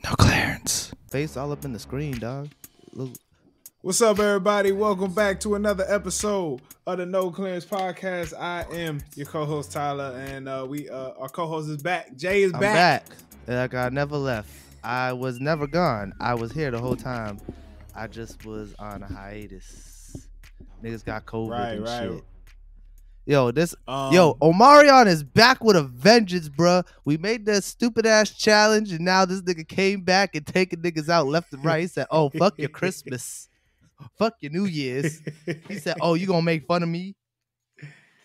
No clearance. Face all up in the screen, dog. Look. What's up, everybody? Welcome back to another episode of the No Clearance Podcast. I am your co-host Tyler, and our co-host is back. Jay is I'm back. Like I never left. I was never gone. I was here the whole time. I just was on a hiatus. Niggas got COVID and shit. Yo, Omarion is back with a vengeance, bruh. We made that stupid ass challenge, and now this nigga came back and taking niggas out left and right. He said, "Oh, fuck your Christmas, fuck your New Year's." He said, "Oh, you gonna make fun of me?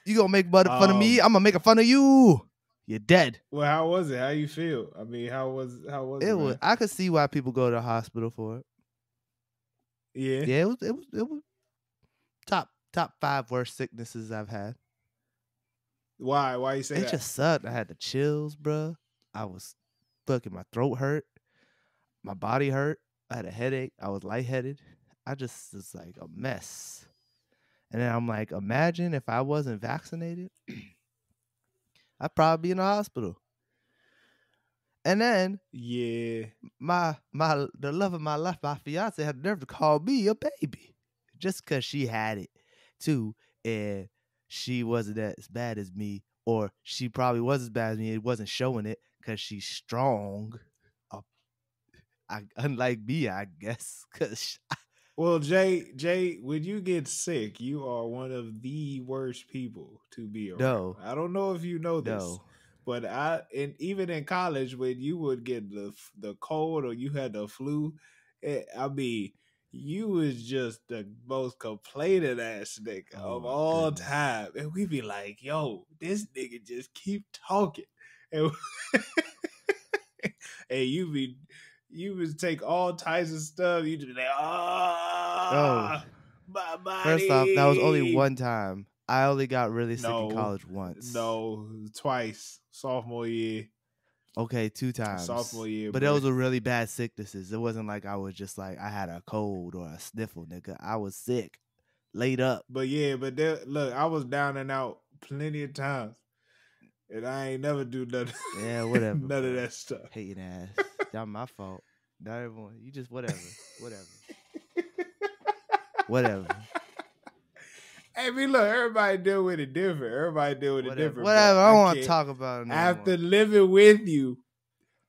You gonna make fun of me? I'm gonna make fun of you. You're dead." Well, how was it? How you feel? I mean, how was it? Was. I could see why people go to the hospital for it. Yeah, yeah. It was top 5 worst sicknesses I've had. Why? Why you say that? It just sucked. I had the chills, bro. I was fucking, my throat hurt. My body hurt. I had a headache. I was lightheaded. I just was like a mess. And then I'm like, imagine if I wasn't vaccinated, I'd probably be in the hospital. And then, yeah, the love of my life, my fiance, had the nerve to call me a baby, just because she had it too, and she wasn't as bad as me, or she probably was as bad as me. It wasn't showing it because she's strong. Unlike me, I guess. Well, Jay, when you get sick, you are one of the worst people to be around. No. I don't know if you know this, but even in college, when you would get the cold or you had the flu, you was just the most complaining ass nigga of all time. And we be like, yo, this nigga just keep talking. And, and you would take all types of stuff. You just be like, my body. First off, that was only one time. I only got really sick in college once. No, twice. Sophomore year. Okay, 2 times. Sophomore year. But those were really bad sicknesses. It wasn't like I was just like I had a cold or a sniffle, nigga. I was sick, laid up. But look, I was down and out plenty of times. And I ain't never do nothing. Yeah, whatever. None of that stuff. Hating ass. Not my fault. Not everyone. You just whatever. Whatever. Hey, look, everybody deal with it different. Whatever. I don't want to talk about it no After living with you,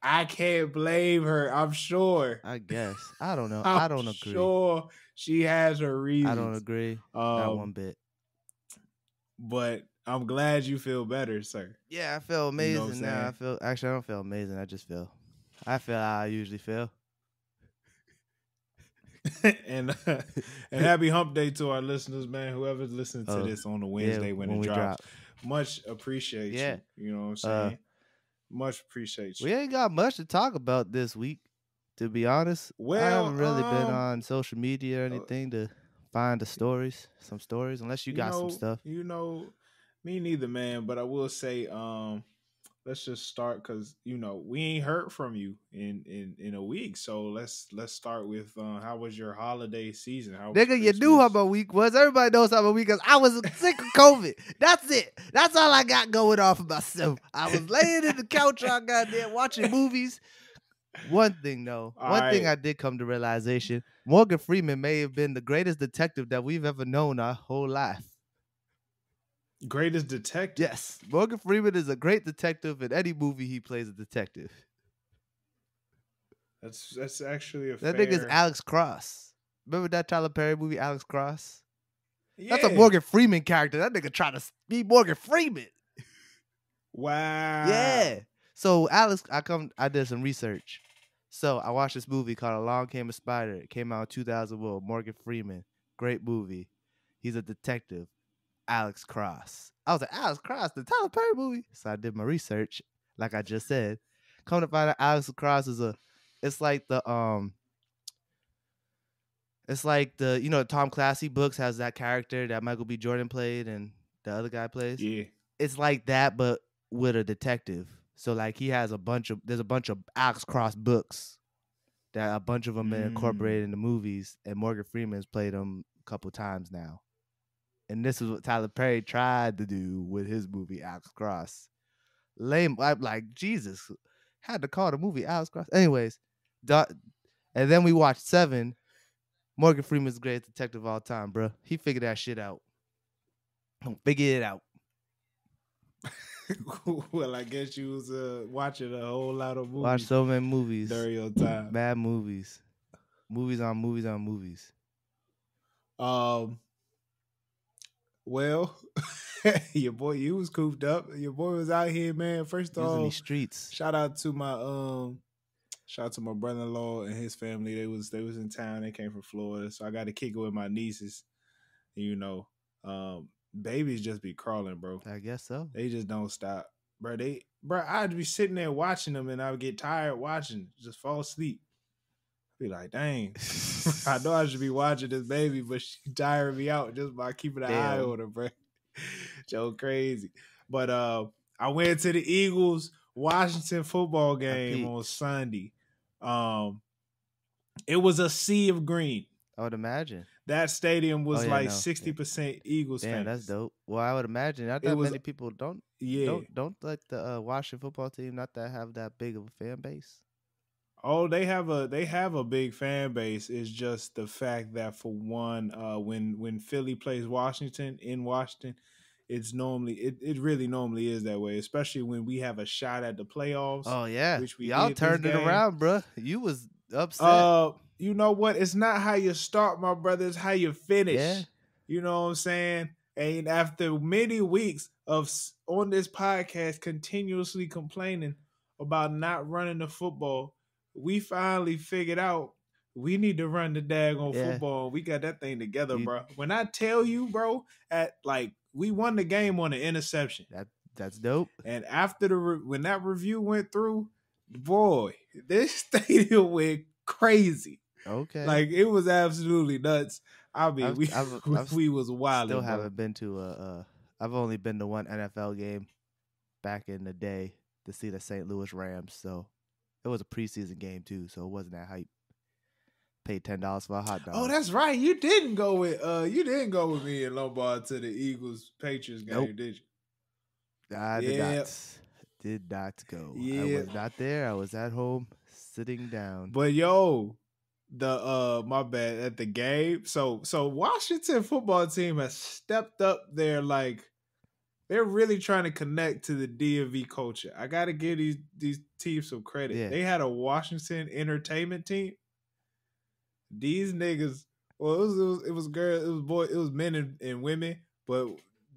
I can't blame her. I'm sure. I guess. I don't know. I don't agree. Sure, she has her reasons. I don't agree. Not one bit. But I'm glad you feel better, sir. Yeah, I feel amazing now. I don't feel amazing. I feel how I usually feel. and happy hump day to our listeners, man. Whoever's listening to this on a Wednesday when it drops. Much appreciate you. You know what I'm saying? Much appreciate you. We ain't got much to talk about this week, to be honest. Well, I haven't really been on social media or anything to find some stories, unless you got some stuff. Me neither, man. But I will say, let's just start because we ain't heard from you in a week. So let's start with how was your holiday season? Nigga, you knew how my week was. Everybody knows how my week was. I was sick of COVID. That's it. That's all I got going on for myself. I was laying in the couch on goddamn watching movies. One thing I did come to realization: Morgan Freeman may have been the greatest detective that we've ever known our whole life. Greatest detective? Yes. Morgan Freeman is a great detective in any movie he plays a detective. That's actually that nigga's Alex Cross. Remember that Tyler Perry movie, Alex Cross? Yeah. That's a Morgan Freeman character. That nigga trying to be Morgan Freeman. Wow. Yeah. So I did some research. So I watched this movie called Along Came a Spider. It came out in 2001. Morgan Freeman. Great movie. He's a detective. Alex Cross. I was like, Alex Cross, the Tyler Perry movie. So I did my research, like I just said. Come to find out, Alex Cross is it's like the Tom Clancy books has that character that Michael B. Jordan played and the other guy plays. Yeah. It's like that, but with a detective. So like there's a bunch of Alex Cross books that a bunch of them been incorporated in the movies, and Morgan Freeman's played them a couple times now. And this is what Tyler Perry tried to do with his movie, Alex Cross. Lame. I'm like, Jesus. Had to call the movie Alex Cross. Anyways, And then we watched 7. Morgan Freeman's the greatest detective of all time, bro. He figured that shit out. Figure it out. Well, I guess you was watching a whole lot of movies. Watch so many movies during your time. Bad movies. Movies on movies on movies. Well, your boy, you was cooped up. Your boy was out here, man. First of all, these streets. Shout out to my brother-in-law and his family. They was in town. They came from Florida, so I got to kick it with my nieces. You know, babies just be crawling, bro. I guess so. They just don't stop, bro. I'd be sitting there watching them, and I would get tired watching, just fall asleep. Be like, dang, I know I should be watching this baby, but she tired me out just by keeping an eye on her, bro. Joe crazy. But I went to the Eagles Washington football game on Sunday. It was a sea of green. I would imagine that stadium was 60% Eagles fans. That's dope. Well, I would imagine not that many people don't like the Washington football team not that have that big of a fan base. Oh, they have a big fan base. It's just the fact that for one, when Philly plays Washington in Washington, it's normally it really normally is that way, especially when we have a shot at the playoffs. Oh yeah, which y'all turned it around, bro. You was upset. You know what? It's not how you start, my brother. It's how you finish. Yeah. You know what I'm saying? And after many weeks of on this podcast continuously complaining about not running the football, we finally figured out we need to run the daggone football. We got that thing together, bro. When I tell you, bro, we won the game on an interception. That's dope. And after when that review went through, boy, this stadium went crazy. Okay, like it was absolutely nuts. I mean, we was wild. Still haven't been to I've only been to one NFL game back in the day to see the St. Louis Rams. So it was a preseason game too, so it wasn't that hype. Paid $10 for a hot dog. Oh, that's right. You didn't go with me and Lombard to the Eagles Patriots game, did you? I did not go. Yeah. I was not there. I was at home sitting down. But yo, my bad, at the game. So Washington football team has stepped up there, like they're really trying to connect to the DMV culture. I gotta give these teams some credit. Yeah. They had a Washington entertainment team. These niggas, well, it was girls, it was boys, it was men and women, but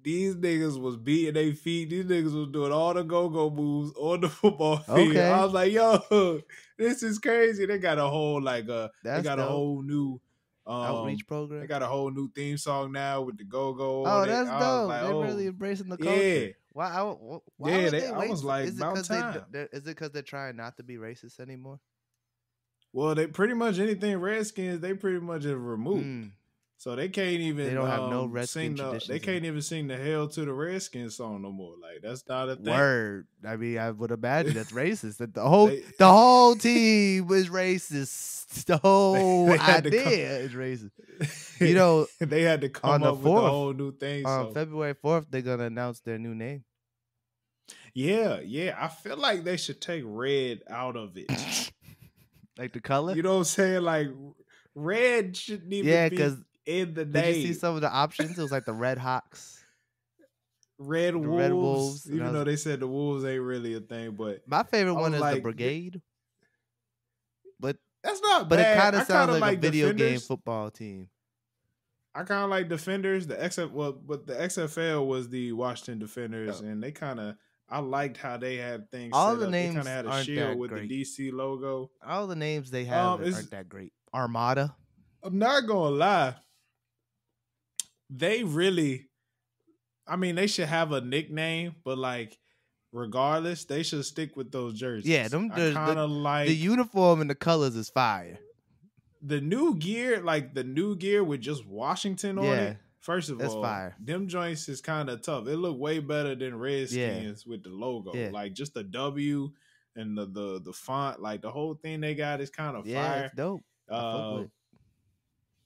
these niggas was beating their feet. These niggas was doing all the go-go moves on the football field. Okay. I was like, yo, this is crazy. They got a whole a whole new outreach program. They got a whole new theme song now with the go-go. Oh, that's dope. They're really embracing the culture. Yeah. Why I was like, about time. Is it because they're trying not to be racist anymore? Well, they pretty much anything Redskins, they pretty much have removed. So they can't even. They don't have no Redskins traditions. They can't even sing the "Hell to the Redskins" song no more. Like that's not a thing. Word. I mean, I would imagine that's racist. That the whole team is racist. The whole idea is racist. You know, they had to come up with a whole new thing. On February 4th, they're gonna announce their new name. Yeah. I feel like they should take red out of it. Like the color? You know what I'm saying? Like red shouldn't even be in the name. Did you see some of the options? It was like the Red Hawks. Red Wolves. Even though they said the Wolves ain't really a thing, but my favorite one is the Brigade. But that's not but bad. It kind of sounds like a video Defenders. game football team. I kind of like Defenders. But the XFL was the Washington Defenders, and they kind of. I liked how they had things. All the names they kind of had a shield with the DC logo. All the names they have aren't that great. Armada. I'm not gonna lie. They really, I mean, they should have a nickname, but like, regardless, they should stick with those jerseys. Yeah, the uniform and the colors is fire. The new gear, with just Washington on it. First of all, fire. Them joints is kind of tough. It look way better than Redskins with the logo. Yeah. Like just the W and the font, like the whole thing they got is kind of fire. Yeah, it's dope.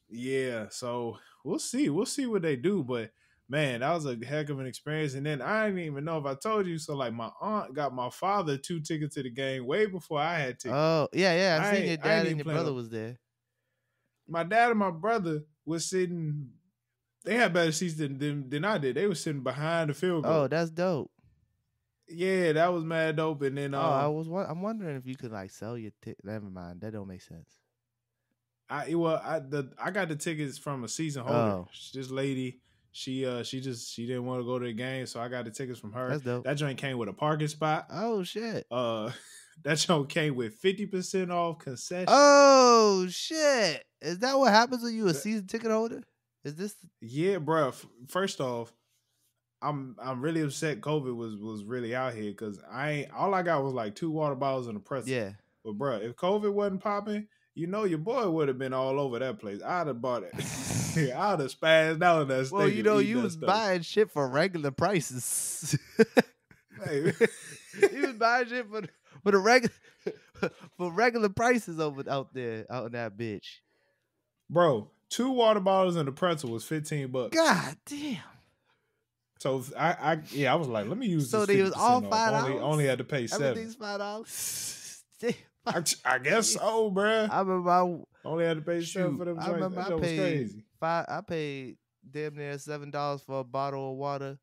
Yeah, so we'll see what they do. But man, that was a heck of an experience. And then I didn't even know if I told you. So like my aunt got my father 2 tickets to the game way before I had tickets. Oh, yeah. I seen your I dad ain't and your brother was there. My dad and my brother was sitting. They had better seats than I did. They were sitting behind the field goal. Oh, that's dope. Yeah, that was mad dope. And then I'm wondering if you could like sell your ticket. Never mind, that don't make sense. I got the tickets from a season holder. Oh. This lady, she didn't want to go to the game, so I got the tickets from her. That's dope. That joint came with a parking spot. Oh shit. That joint came with 50% off concession. Oh shit! Is that what happens when you a season ticket holder? Is this? Yeah, bro. First off, I'm really upset COVID was really out here because all I got was like 2 water bottles and a pretzel. Yeah. But bro, if COVID wasn't popping, your boy would have been all over that place. I'd have bought it. I'd have spazzed out in that steak. Well, you was buying shit for regular prices. Hey. You was buying shit for the regular prices out there in that bitch. Bro, 2 water bottles and a pretzel was $15. God damn. So I was like, let me use. So this they was all $5. Only had to pay $7. Everything's $5. I guess so, bro. I remember I only had to pay $7 for them. I remember that was crazy. I paid damn near $7 for a bottle of water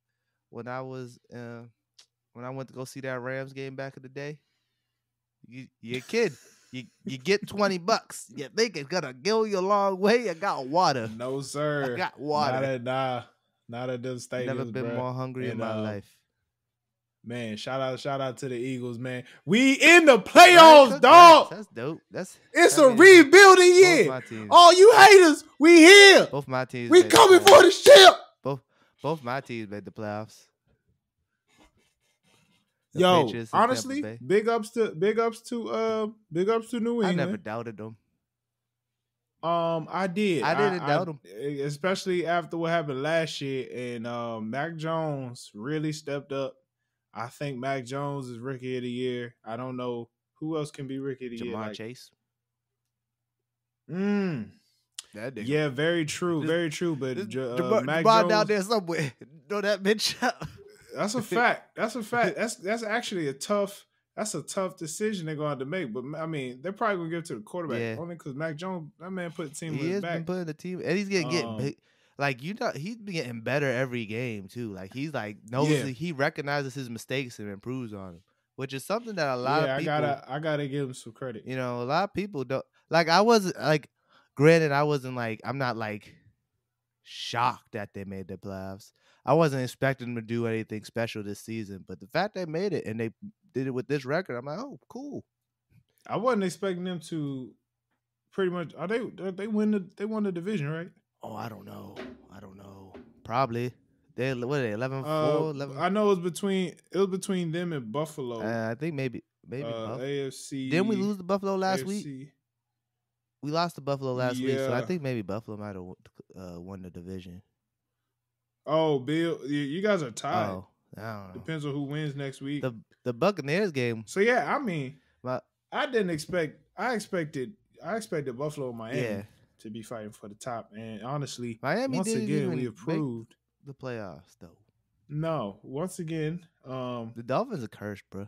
when I was when I went to go see that Rams game back in the day. You're a kid. You get $20. You think it's gonna go you a long way? I got water. No, sir. I got water. Not at them stadiums. Never been more hungry in my life. Man, shout out to the Eagles, man. We in the playoffs, dog. That's dope. It's a rebuilding year. All you haters, we here. Both my teams. We coming for the ship. Both my teams made the playoffs. Yo, honestly, big ups to New England. I never doubted them. I did. I didn't doubt them, especially after what happened last year. And Mac Jones really stepped up. I think Mac Jones is Rookie of the Year. I don't know who else can be Rookie of the Year. Jamar Chase. Yeah, very true. Very true. But Mac Jones down there somewhere. Know that bitch. That's a fact. That's actually a tough decision they're going to have to make. But I mean, they're probably going to give it to the quarterback only because Mac Jones, that man put the team on his back. He has been putting the team, and he's gonna get big. Like he's been getting better every game too. Like he's like he recognizes his mistakes and improves on them, which is something that a lot of people. I gotta give him some credit. A lot of people don't like. I wasn't like, granted, I'm not like shocked that they made the playoffs. I wasn't expecting them to do anything special this season, but the fact they made it and they did it with this record, I'm like, oh, cool. I wasn't expecting them to pretty much. They won the division, right? Oh, I don't know. Probably. What are they? 11-4? 11? I know it was between them and Buffalo. I think maybe Buffalo. AFC. Didn't we lose to Buffalo last week? We lost to Buffalo last week, so I think maybe Buffalo might have won the division. Oh, Bill, you guys are tied. Oh, I don't know. Depends on who wins next week. The Buccaneers game. So yeah, I mean, I didn't expect. I expected Buffalo and Miami to be fighting for the top. And honestly, Miami once again we approved the playoffs though. No, once again, the Dolphins are cursed, bro.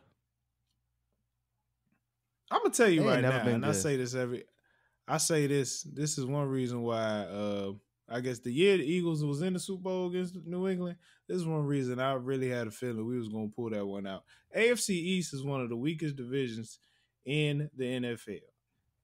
I'm gonna tell you right now, and I say this This is one reason why. I guess the year the Eagles was in the Super Bowl against New England, this is one reason I really had a feeling we was going to pull that one out. AFC East is one of the weakest divisions in the NFL.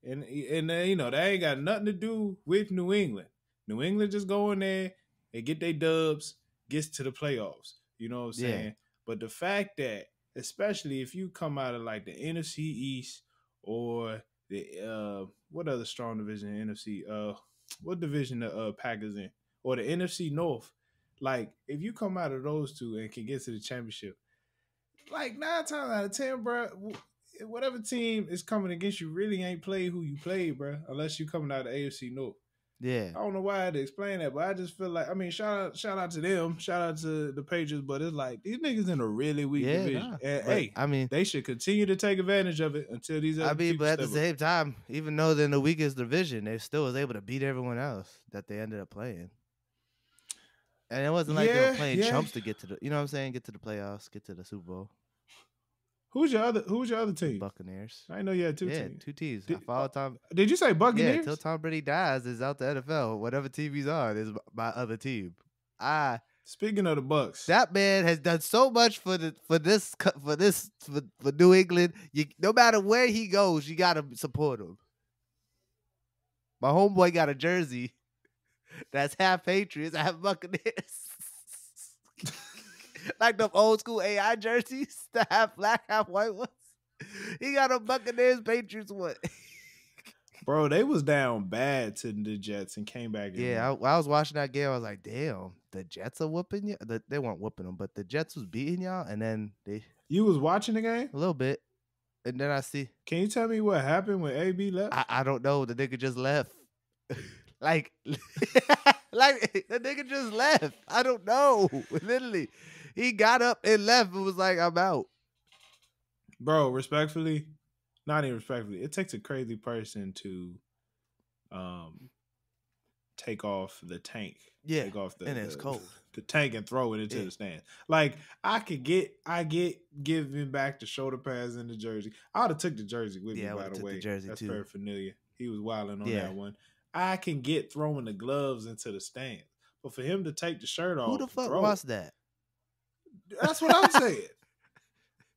And that ain't got nothing to do with New England. New England just go in there and get their dubs, gets to the playoffs. You know what I'm saying? Yeah. But the fact that, especially if you come out of like the NFC East or the what other strong division in the NFC? What division the Packers in? Or the NFC North. Like, if you come out of those two and can get to the championship, like 9 times out of 10, bro, whatever team is coming against you really ain't played who you played, bro, unless you coming out of the AFC North. Yeah. I don't know why I had to explain that, but I just feel like, I mean, shout out to them, shout out to the Patriots, but it's like, these niggas in a really weak division. Nah. And, hey, I mean, they should continue to take advantage of it until these other people but at the same time, even though they're in the weakest division, they still was able to beat everyone else that they ended up playing. And it wasn't like they were playing chumps to get to the, you know what I'm saying, get to the playoffs, get to the Super Bowl. Who's your other team? The Buccaneers. I know you had two teams. Yeah, 2 teams. I follow Tom. Did you say Buccaneers? Yeah, till Tom Brady dies is out the NFL. Whatever team he's on is my other team. Speaking of the Bucks, that man has done so much for New England. No matter where he goes, you gotta support him. My homeboy got a jersey that's half Patriots, half Buccaneers. Like the old school AI jerseys, the half black, half white ones. He got a Buccaneers Patriots one. Bro, they was down bad to the Jets and came back. Yeah, I was watching that game. I was like, damn, the Jets are whooping you. They weren't whooping them, but the Jets was beating y'all. And then You was watching the game? A little bit. And then I see. Can you tell me what happened when AB left? I don't know. The nigga just left. like the nigga just left. I don't know. Literally. He got up and left and was like, I'm out. Bro, respectfully, not even respectfully, it takes a crazy person to take off the tank. Yeah, take off and it's cold. The tank and throw it into the stand. Like, I get giving back the shoulder pads in the jersey. I would have took the jersey with me, by the way. That's too. Very familiar. He was wilding on that one. I can get throwing the gloves into the stand. But for him to take the shirt off. Who the fuck was that? That's what I'm saying.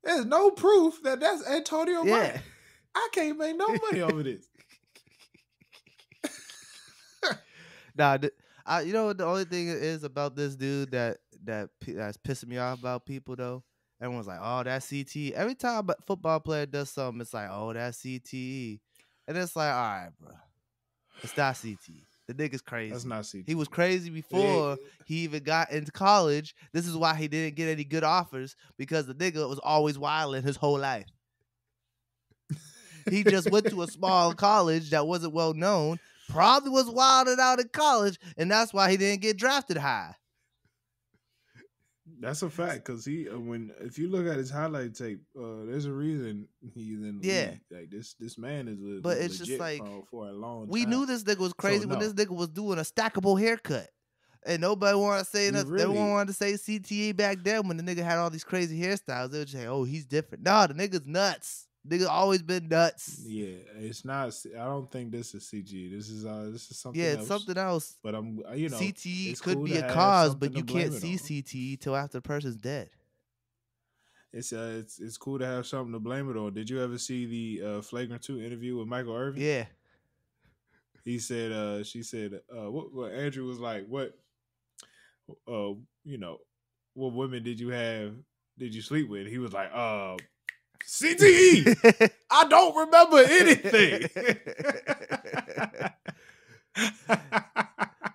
There's no proof that that's Antonio Brown. I can't make no money over this. Nah, you know what the only thing is about this dude that's pissing me off about people though? Everyone's like, oh, that's CTE. Every time a football player does something, it's like, oh, that's CTE. And it's like, all right, bro. It's not CTE. The nigga's crazy. That's not CTE. He was crazy before he even got into college. This is why he didn't get any good offers, because the nigga was always wilding his whole life. He just went to a small college that wasn't well known, probably was wilding out in college, and that's why he didn't get drafted high. That's a fact, because if you look at his highlight tape, there's a reason he's in the league. Like this man is but it's just like for a long time. We knew this nigga was crazy when this nigga was doing a stackable haircut. And nobody wanted to say nothing. Everyone wanted to say CTE back then when the nigga had all these crazy hairstyles. They would say, oh, he's different. Nah, the nigga's nuts. Nigga always been nuts. Yeah, it's not. I don't think this is CG. This is something. Yeah, it's something else. But CTE could be a cause, but you can't see CTE till after the person's dead. It's cool to have something to blame it on. Did you ever see the Flagrant 2 interview with Michael Irving? Yeah. He said, she said, what Andrew was like, what women did you sleep with? He was like, CTE. I don't remember anything.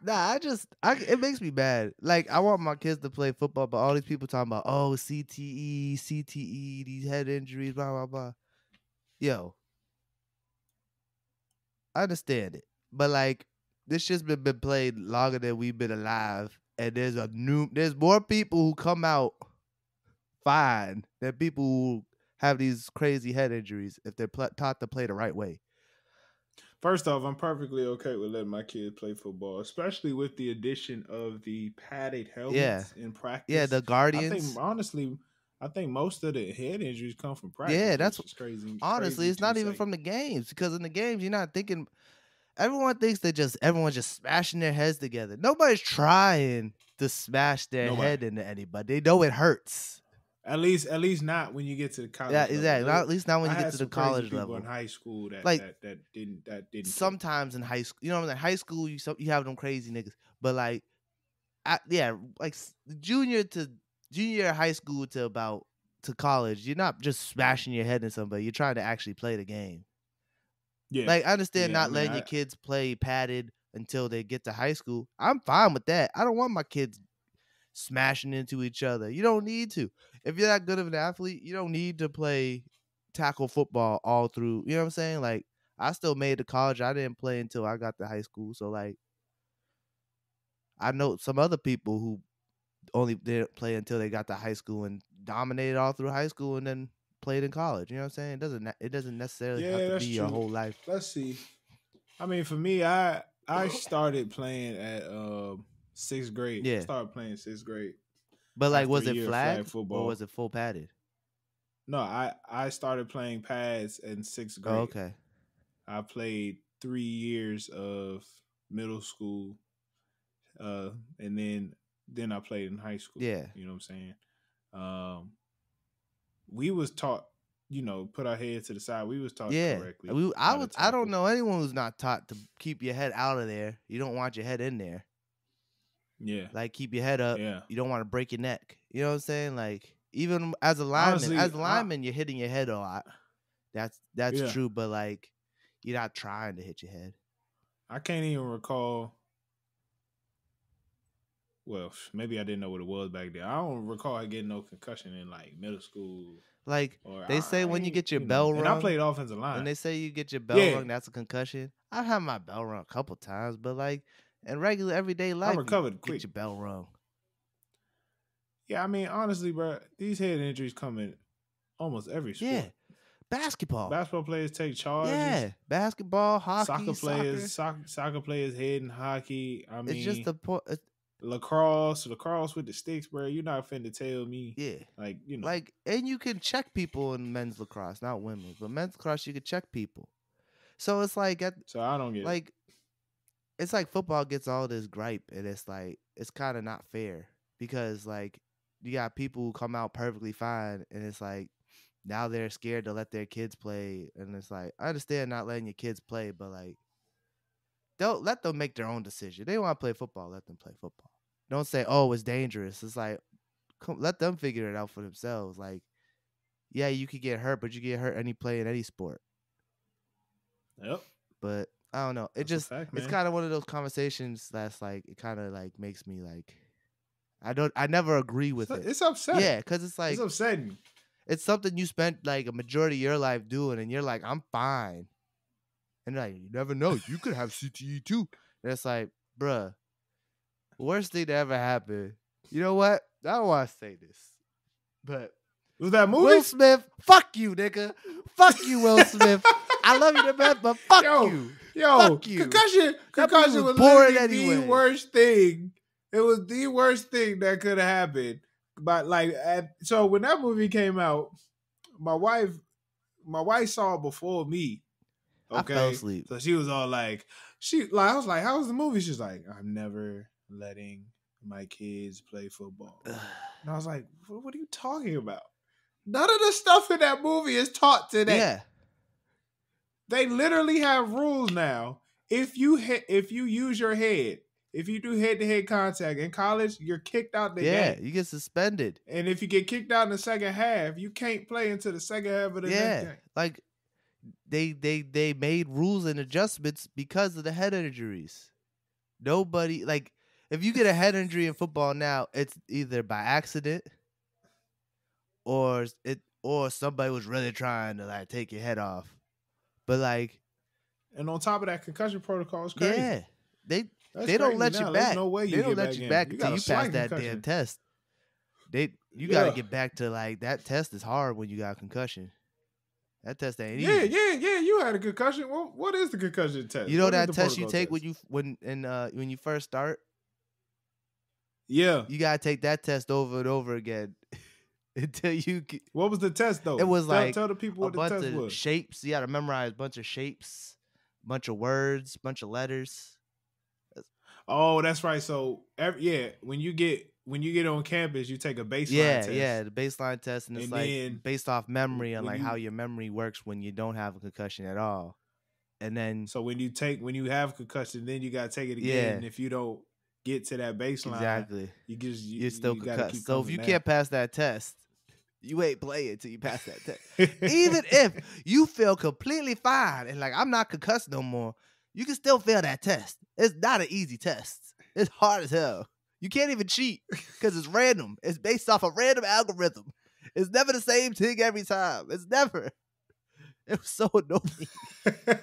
Nah, it makes me mad. Like, I want my kids to play football, but all these people talking about, oh, CTE, these head injuries, blah, blah, blah. Yo, I understand it. But, like, this shit's been played longer than we've been alive. And there's more people who come out fine than people who have these crazy head injuries if they're taught to play the right way. First off, I'm perfectly okay with letting my kids play football, especially with the addition of the padded helmets in practice. Yeah, the Guardians. I think most of the head injuries come from practice. Yeah, that's crazy. Honestly, it's not even from the games, because in the games you're not thinking. Everyone thinks everyone's just smashing their heads together. Nobody's trying to smash their head into anybody. They know it hurts. At least not when you get to the college. Yeah, exactly. Level. At least not when you get to the college level. In high school, that didn't. Sometimes in high school, you know, in high school, you have them crazy niggas. But like, junior high school to college, you're not just smashing your head in somebody. You're trying to actually play the game. Yeah. Like, I understand letting your kids play padded until they get to high school. I'm fine with that. I don't want my kids smashing into each other. You don't need to. If you're that good of an athlete, you don't need to play tackle football all through. You know what I'm saying? Like, I still made it to college. I didn't play until I got to high school. So, like, I know some other people who only didn't play until they got to high school and dominated all through high school and then played in college. You know what I'm saying? It doesn't necessarily have to be your whole life. Let's see. I mean, for me, I started playing at 6th grade. Yeah. I started playing 6th grade. But like, was it flag football or was it full padded? No, I started playing pads in 6th grade. Oh, okay. I played 3 years of middle school, and then I played in high school. Yeah, you know what I'm saying. We was taught, put our head to the side. We was taught correctly. I don't know anyone who's not taught to keep your head out of there. You don't want your head in there. Yeah, like keep your head up. Yeah, you don't want to break your neck. You know what I'm saying? Like even as a lineman, honestly, you're hitting your head a lot. That's true, but like you're not trying to hit your head. I can't even recall. Well, maybe I didn't know what it was back then. I don't recall getting no concussion in like middle school. Like they say when you get your bell rung, and I played offensive line. And they say you get your bell rung, that's a concussion. I've had my bell rung a couple times, but like in regular everyday life, I recovered quick. Get your bell rung. Yeah, I mean honestly, bro, these head injuries come in almost every sport. Yeah. Basketball players take charges. Yeah, basketball, hockey, soccer players head in hockey. I mean, it's just the point. Lacrosse with the sticks, bro. You're not finna tell me. Yeah, like, and you can check people in men's lacrosse, not women's, but men's lacrosse you can check people. So it's like, so I don't get like, it's like football gets all this gripe, and it's like it's kind of not fair because like you got people who come out perfectly fine, and it's like now they're scared to let their kids play, and it's like I understand not letting your kids play, but like don't let them make their own decision. They want to play football, let them play football. Don't say, oh, it's dangerous. It's like, let them figure it out for themselves. Like, yeah, you could get hurt, but you get hurt play in any sport. Yep. But I don't know. It's kind of one of those conversations that's like, it kind of like makes me like, I never agree with it. It's upsetting. Yeah, because it's like, it's upsetting. It's something you spent like a majority of your life doing, and you're like, I'm fine. And like, you never know. You could have CTE too. And it's like, bruh, worst thing that ever happened. You know what? I don't want to say this, but was that movie? Will Smith, fuck you, nigga. Fuck you, Will Smith. I love you the best, but fuck you. Fuck you. Concussion was boring anyway. The worst thing. It was the worst thing that could have happened. But like, so when that movie came out, my wife saw it before me. Okay, I fell asleep. So she was all like, I was like, how was the movie? She's like, I'm never letting my kids play football. And I was like, what are you talking about? None of the stuff in that movie is taught today. Yeah. They literally have rules now. If you use your head, if you do head-to-head contact in college, you're kicked out the game. Yeah, you get suspended. And if you get kicked out in the second half, you can't play into the second half of the next game. Like they made rules and adjustments because of the head injuries. Nobody, like, if you get a head injury in football now, it's either by accident or somebody was really trying to like take your head off. But like, and on top of that, concussion protocol is crazy. Yeah, they don't let you back. There's no way they don't let you back until you pass that damn test. You got to get back to like that test is hard when you got a concussion. That test ain't easy. Yeah. You had a concussion. Well, what is the concussion test? You know that test you take when you first start. Yeah, you gotta take that test over and over again until you. What was the test though? It was tell the people what the test was. Shapes. You gotta memorize a bunch of shapes, bunch of words, bunch of letters. Oh, that's right. So when you get on campus, you take a baseline test. Yeah, the baseline test, and it's like based off memory and like how your memory works when you don't have a concussion at all. And then so when you have concussion, then you gotta take it again. Yeah. And if you don't get to that baseline, exactly, you're still concussed. So if you can't pass that test, you ain't playing until you pass that test. Even if you feel completely fine and like I'm not concussed no more, you can still fail that test. It's not an easy test. It's hard as hell. You can't even cheat because it's random. It's based off a random algorithm. It's never the same thing every time. It's never. It was so annoying.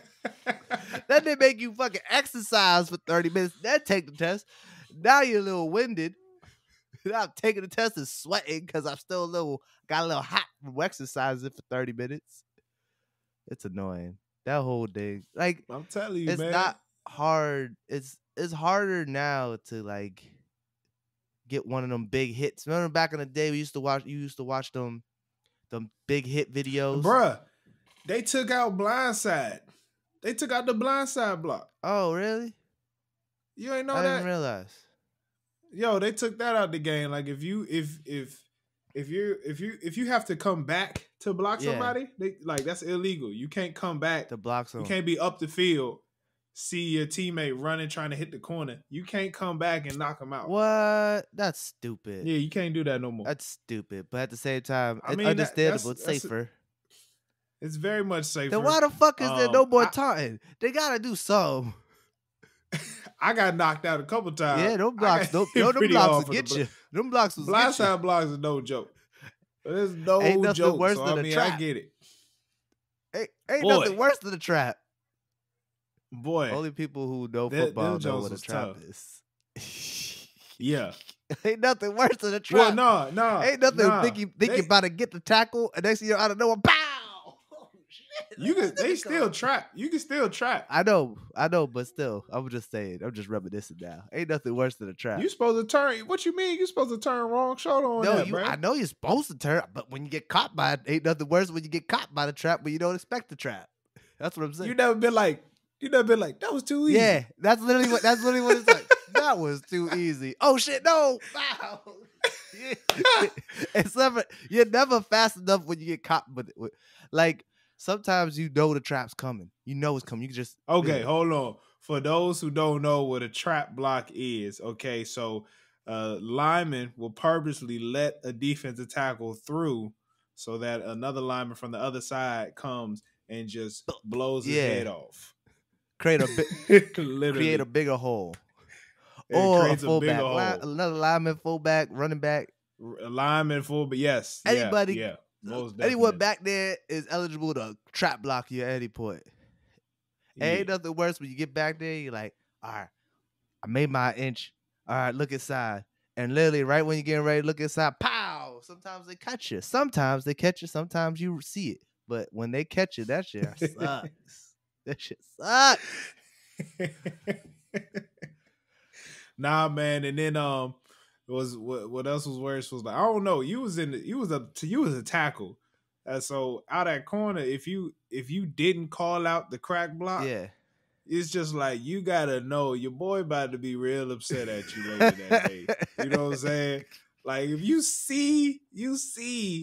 Then they make you fucking exercise for 30 minutes. Then take the test. Now you're a little winded. Now I'm taking the test and sweating because I'm still got a little hot from exercising for 30 minutes. It's annoying. That whole thing. Like, I'm telling you, it's man. It's not hard. It's harder now to like get one of them big hits. Remember back in the day, you used to watch them big hit videos. Bruh, they took out Blindside. They took out the Blindside block. Oh, really? You ain't know I that? didn't realize. Yo, they took that out the game. Like if you have to come back to block somebody, that's illegal. You can't come back to block someone. You can't be up the field, see your teammate running trying to hit the corner. You can't come back and knock him out. What? That's stupid. Yeah, you can't do that no more. That's stupid. But at the same time, it's understandable. It's safer. It's very much safer. Then why the fuck is there no more taunting? They gotta do something. I got knocked out a couple times. Yeah, them blocks, them blocks will get you. Them blocks will get you. Blindside blocks is no joke. There's no joke. Worse so, than a trap. I get it. Ain't nothing worse than a trap. Boy, only people who know football know what a trap is. Yeah, ain't nothing worse than a trap. Well, no, ain't nothing. Think you about to get the tackle, and next thing you know, out of nowhere, pow! They still trap. You can still trap. I know, but still, I'm just saying. I'm just reminiscing now. Ain't nothing worse than a trap. You supposed to turn. What you mean? You supposed to turn wrong shoulder on that, bro? I know you're supposed to turn, but when you get caught by it, ain't nothing worse when you get caught by the trap, but you don't expect the trap. That's what I'm saying. You never been like, that was too easy. Yeah, that's literally what it's like. That was too easy. Oh shit, no! Wow. You're never fast enough when you get caught, but like. Sometimes you know the trap's coming. You know it's coming. You can just hold on. For those who don't know what a trap block is, okay, so lineman will purposely let a defensive tackle through so that another lineman from the other side comes and just blows his head off. Create a bigger hole. Or creates a fullback. Another lineman, fullback, running back. Lineman, fullback, yes. Anybody. Yeah. Anyone back there is eligible to trap block you at any point. Ain't nothing worse when you get back there, you're like, all right, I made my inch. All right, look inside. And literally right when you're getting ready to look inside, pow! Sometimes they catch you. Sometimes you see it. But when they catch you, that shit sucks. That shit sucks. Nah, man. And then was what else was worse was like, I don't know, you was a tackle, so out that corner, if you didn't call out the crack block, it's just like you gotta know your boy about to be real upset at you later that day. You know what I'm saying? Like if you see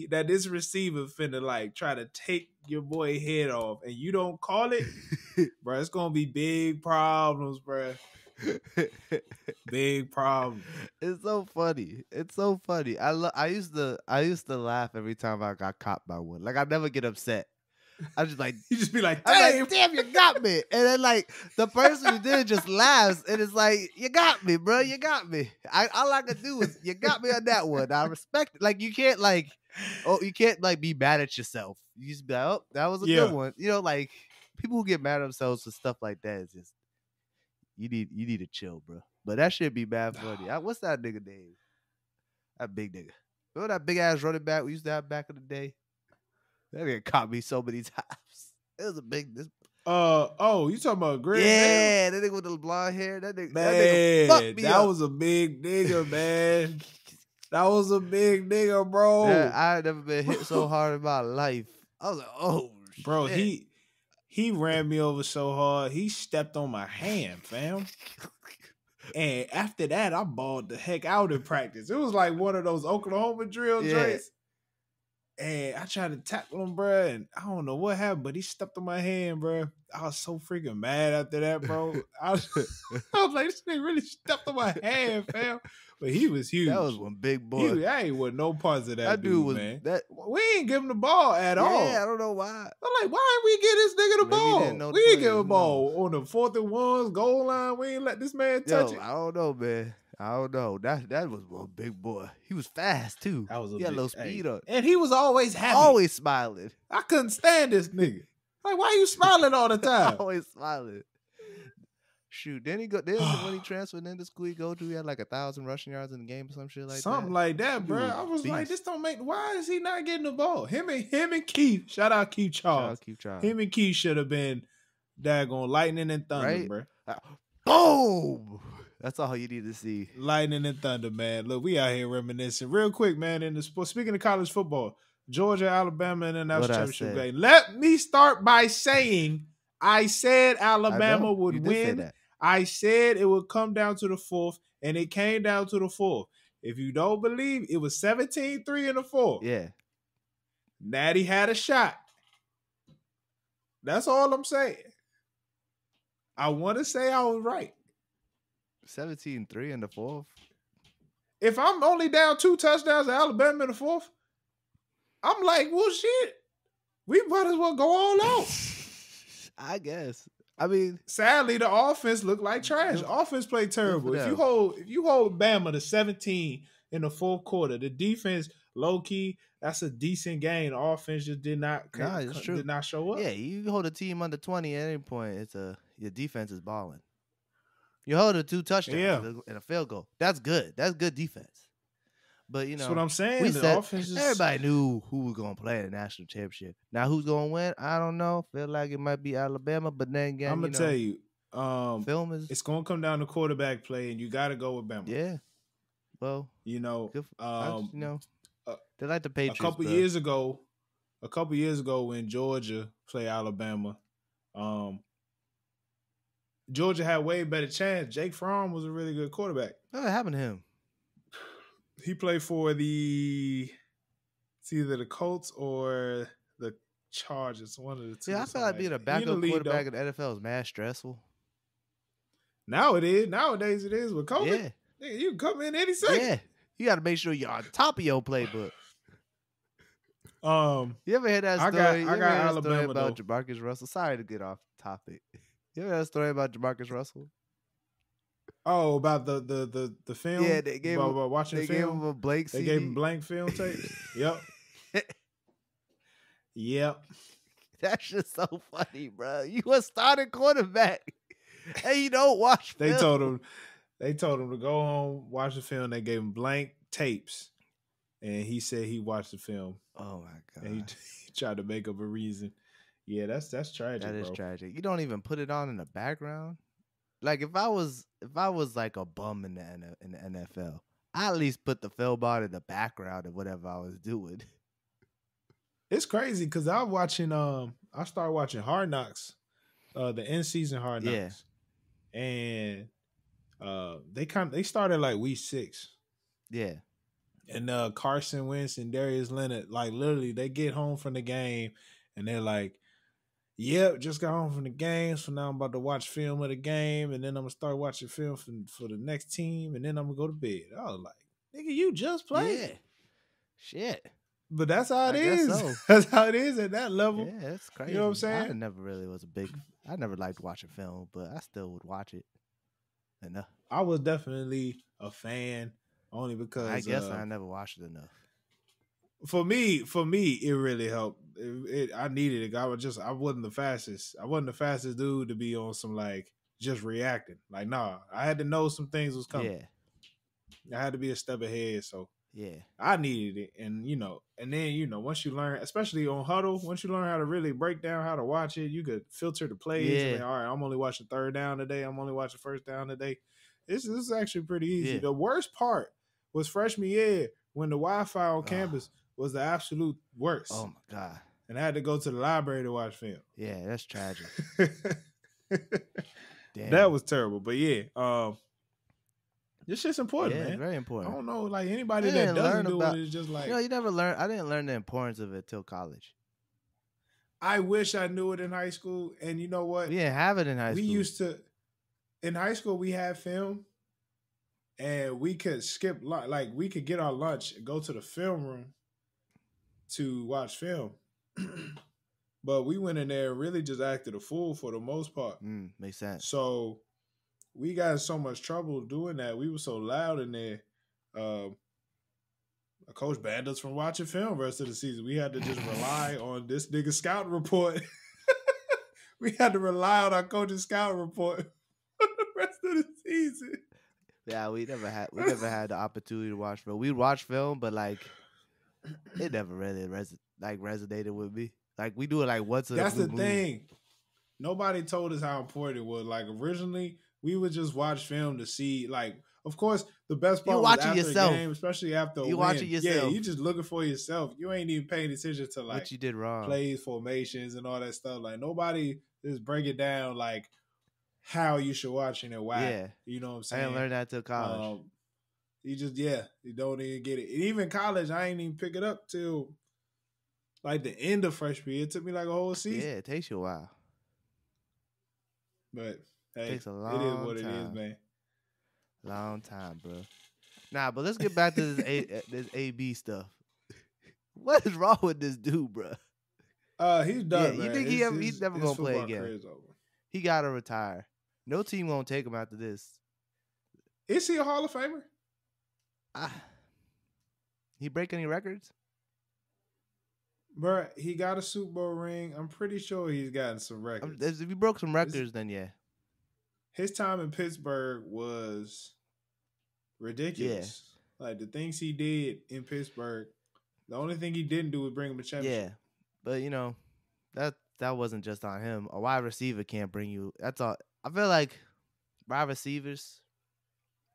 that this receiver finna like try to take your boy head off and you don't call it, bro, it's gonna be big problems, bro. Big problem. It's so funny. I used to laugh every time I got caught by one. Like I never get upset. I just like you just be like, damn, you got me. And then like the person who did it just laughs and it's like, you got me, bro. You got me. All I could do is you got me on that one. I respect it. Like you can't be mad at yourself. You just be like, oh, that was a good one. You know, like people who get mad at themselves for stuff like that is just you need to chill, bro. But that shit be bad funny. What's that nigga name? That big nigga. Remember that big ass running back we used to have back in the day? That nigga caught me so many times. It was a big. You talking about Greg? Yeah, that nigga with the blonde hair. That nigga fucked me up. Was a big nigga, man. That was a big nigga, bro. Yeah, I had never been hit so hard in my life. I was like, oh, bro, shit. He ran me over so hard, he stepped on my hand, fam. And after that, I balled the heck out in practice. It was like one of those Oklahoma drill joints. And I tried to tackle him, bro, and I don't know what happened, but he stepped on my hand, bro. I was so freaking mad after that, bro. I was like, this nigga really stepped on my hand, fam. But he was huge. That was one big boy. I ain't with no parts of that dude, man. We ain't give him the ball at all. Yeah, I don't know why. I'm like, why ain't we get this nigga the ball? We ain't give him the ball on the 4th and 1s goal line. We ain't let this man touch it. I don't know, man. I don't know. That was one big boy. He was fast too. He had a little speed on. And he was always happy. Always smiling. I couldn't stand this nigga. Like, why you smiling all the time? Always smiling. Shoot, then when he transferred into school he go to, he had like 1,000 rushing yards in the game or some shit like that. Something like that, bro. I was like, this don't make. Why is he not getting the ball? Him and Keith. Shout out Keith Charles. Him and Keith should have been daggone lightning and thunder, right? bro. Boom. That's all you need to see. Lightning and thunder, man. Look, we out here reminiscing real quick, man. In the sport, speaking of college football, Georgia, Alabama, and the national championship game. Let me start by saying I said Alabama would win. I said it would come down to the fourth, and it came down to the fourth. If you don't believe, it was 17-3 in the fourth. Yeah. Natty had a shot. That's all I'm saying. I want to say I was right. 17-3 in the fourth. If I'm only down 2 touchdowns to Alabama in the fourth, I'm like, well, shit. We might as well go all out. I guess. I mean, sadly, the offense looked like trash. Offense played terrible. If you hold Bama to 17 in the fourth quarter, the defense low key, that's a decent game. The offense just did not show up. Yeah, you hold a team under 20 at any point, your defense is balling. You hold a 2 touchdowns and a field goal. That's good. That's good defense. But that's what I'm saying. Everybody knew who was going to play in the national championship. Now, who's going to win? I don't know. Feel like it might be Alabama, but then again, I'm gonna tell you, it's going to come down to quarterback play, and you got to go with Bama. Yeah. Well, they like the Patriots. A couple years ago, when Georgia played Alabama, Georgia had way better chance. Jake Fromm was a really good quarterback. What happened to him? He played for it's either the Colts or the Chargers, one of the two. Yeah, I feel like being a backup quarterback in the NFL is mad stressful. Now it is. Nowadays it is with COVID. Yeah. You can come in any second. Yeah. You got to make sure you're on top of your playbook. You ever heard that story? I got Alabama about Jamarcus Russell. Sorry to get off topic. You ever heard a story about Jamarcus Russell? Oh, about the film? Yeah, they gave him watching film. They gave him a blank CD. They gave him blank film tapes. Yep. Yep. That's just so funny, bro. You a starting quarterback, and you don't watch film. They told him to go home, watch the film. They gave him blank tapes, and he said he watched the film. Oh my god! And he tried to make up a reason. Yeah, that's tragic. That is tragic. You don't even put it on in the background. Like if I was like a bum in the NFL, I at least put the film on in the background of whatever I was doing. It's crazy because I started watching Hard Knocks, the end season Hard Knocks, and they started like week 6. Yeah. And Carson Wentz and Darius Leonard, like literally, they get home from the game and they're like, "Yep, just got home from the game, so now I'm about to watch film of the game, and then I'm gonna start watching film for the next team, and then I'm gonna go to bed." I was like, "Nigga, you just played." Yeah. Shit. But that's how it is. So. That's how it is at that level. Yeah, that's crazy. You know what I'm saying? I never really was I never liked watching film, but I still would watch it. Enough. I was definitely a fan only because I guess I never watched it enough. For me, it really helped. I needed it. I wasn't the fastest. I wasn't the fastest dude to be on some like just reacting. Like, nah, I had to know some things was coming. Yeah. I had to be a step ahead. So yeah, I needed it. And then once you learn, especially on Huddle, once you learn how to really break down how to watch it, you could filter the plays. Yeah. Like, all right, I'm only watching third down today. I'm only watching first down today. This is actually pretty easy. Yeah. The worst part was freshman year when the Wi-Fi on campus was the absolute worst. Oh my God. And I had to go to the library to watch film. Yeah, that's tragic. Damn. That was terrible. But yeah, this shit's important, man. It's very important. I don't know, like anybody that doesn't do it is just like, you never learn. I didn't learn the importance of it till college. I wish I knew it in high school. And you know what? We didn't have it in high school. In high school, we had film. And we could skip, like we could get our lunch and go to the film room to watch film. But we went in there and really just acted a fool for the most part. Makes sense. So we got in so much trouble doing that. We were so loud in there. A coach banned us from watching film the rest of the season. We had to just rely on this nigga scouting report. We had to rely on our coach's scouting report for the rest of the season. Yeah, we never had the opportunity to watch film. We'd watch film, but like it never really resonated with me. Like we do it like once. That's the thing. Nobody told us how important it was. Like originally, we would just watch film to see, like, of course, the best part You was watching after yourself. a game, especially after a You win. watching yourself. Yeah, you just looking for yourself. You ain't even paying attention to, like, what you did wrong, plays, formations, and all that stuff. Like, nobody is breaking down, like, how you should watch it and why. Yeah. You know what I'm saying? I didn't learn that till college. You don't even get it. And even college, I ain't even pick it up till like the end of freshman year. It took me like a whole season. Yeah, it takes you a while. But hey, it takes a long it is what time. it is, man. Long time, bro. Nah, but let's get back to this AB stuff. What is wrong with this dude, bro? He's done. Yeah, man. you think he's never gonna play again? Over. He gotta retire. No team won't take him after this. Is he a Hall of Famer? He break any records? Bro, he got a Super Bowl ring. I'm pretty sure he's gotten some records. If he broke some records, then yeah. His time in Pittsburgh was ridiculous. Yeah. Like, the things he did in Pittsburgh, the only thing he didn't do was bring him a championship. Yeah, but you know, that wasn't just on him. A wide receiver can't bring you. That's all. I feel like wide receivers,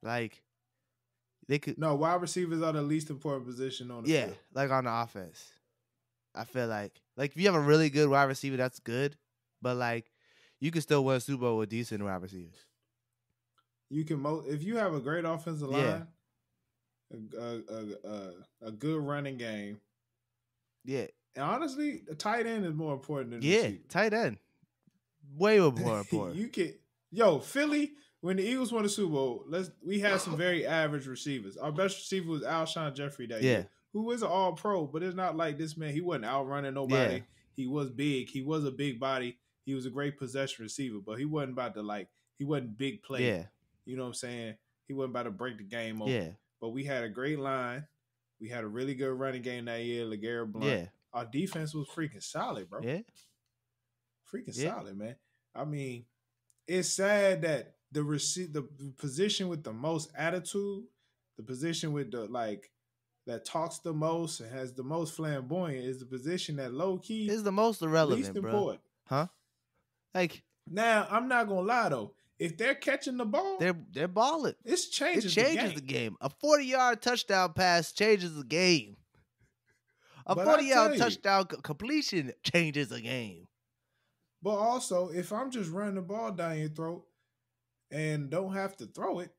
like, they could. No, wide receivers are the least important position on the field. Yeah, like on the offense. I feel like if you have a really good wide receiver, that's good. But like, you can still win a Super Bowl with decent wide receivers. You can if you have a great offensive line, a good running game. Yeah. And honestly, the tight end is more important than the receiver. Tight end. Way more important. You can Philly, when the Eagles won the Super Bowl, we had some very average receivers. Our best receiver was Alshon Jeffrey that year, who was an all-pro, but it's not like this man. He wasn't outrunning nobody. Yeah. He was big. He was a big body. He was a great possession receiver, but he wasn't about to, he wasn't big play. Yeah. You know what I'm saying? He wasn't about to break the game open. Yeah. But we had a great line. We had a really good running game that year, LeGarrette Blount. Yeah. Our defense was freaking solid, bro. Yeah. Freaking solid, man. I mean, it's sad that the position with the most attitude, the position with the that talks the most and has the most flamboyant is the position that low key is the most irrelevant, least important. Huh? Like, now, I'm not gonna lie though. If they're catching the ball, they're balling. It changes the game. A 40-yard touchdown pass changes the game. A 40-yard touchdown completion changes the game. But also, if I'm just running the ball down your throat and don't have to throw it,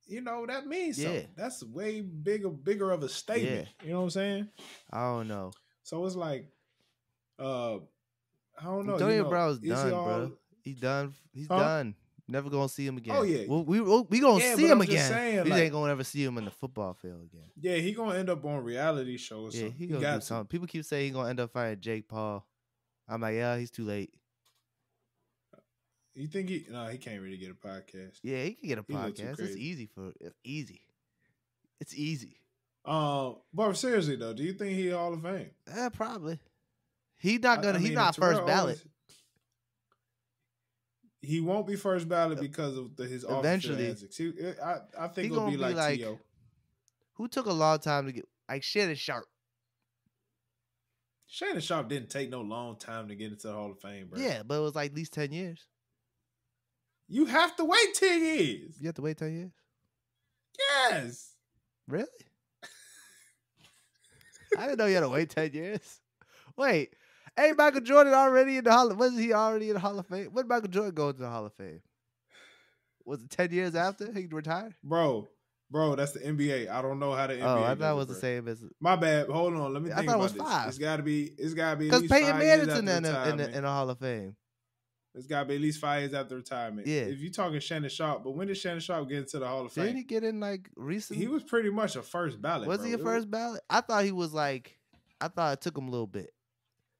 that means something. That's way bigger of a statement. Yeah. You know what I'm saying? I don't know. So it's like, I don't know. Antonio Brown's done, bro. He's done. He's done. Never gonna see him again. Oh yeah, we gonna see him again. Saying, we ain't gonna ever see him in the football field again. Yeah, he gonna end up on reality shows. Yeah, he gonna do something. People keep saying he gonna end up fighting Jake Paul. I'm like, yeah, he's too late. You think he can't really get a podcast. Yeah, he can get a podcast. It's easy. It's easy. But seriously though, do you think he's Hall of Fame? Probably. He's not gonna. He's not first ballot. He won't be first ballot because of his eventually. I think it'll be like T.O. Who took a long time to get Shannon Sharp? Shannon Sharp didn't take no long time to get into the Hall of Fame, bro. Yeah, but it was like at least 10 years. You have to wait 10 years. You have to wait 10 years? Yes. Really? I didn't know you had to wait 10 years. Wait. Hey, Michael Jordan already in the Hall of Fame? Wasn't he already in the Hall of Fame? When did Michael Jordan go to the Hall of Fame? Was it 10 years after he retired? Bro, that's the NBA. I don't know how the NBA I thought it was the same as... My bad. Hold on. Let me think about this. 5. It's got to be at least 5 years because Peyton Manning's in the Hall of Fame. It's got to be at least 5 years after retirement. Yeah. If you're talking Shannon Sharp, but when did Shannon Sharp get into the Hall of Fame? Didn't he get in recently? He was pretty much a first ballot. Was he a first ballot? I thought he was I thought it took him a little bit.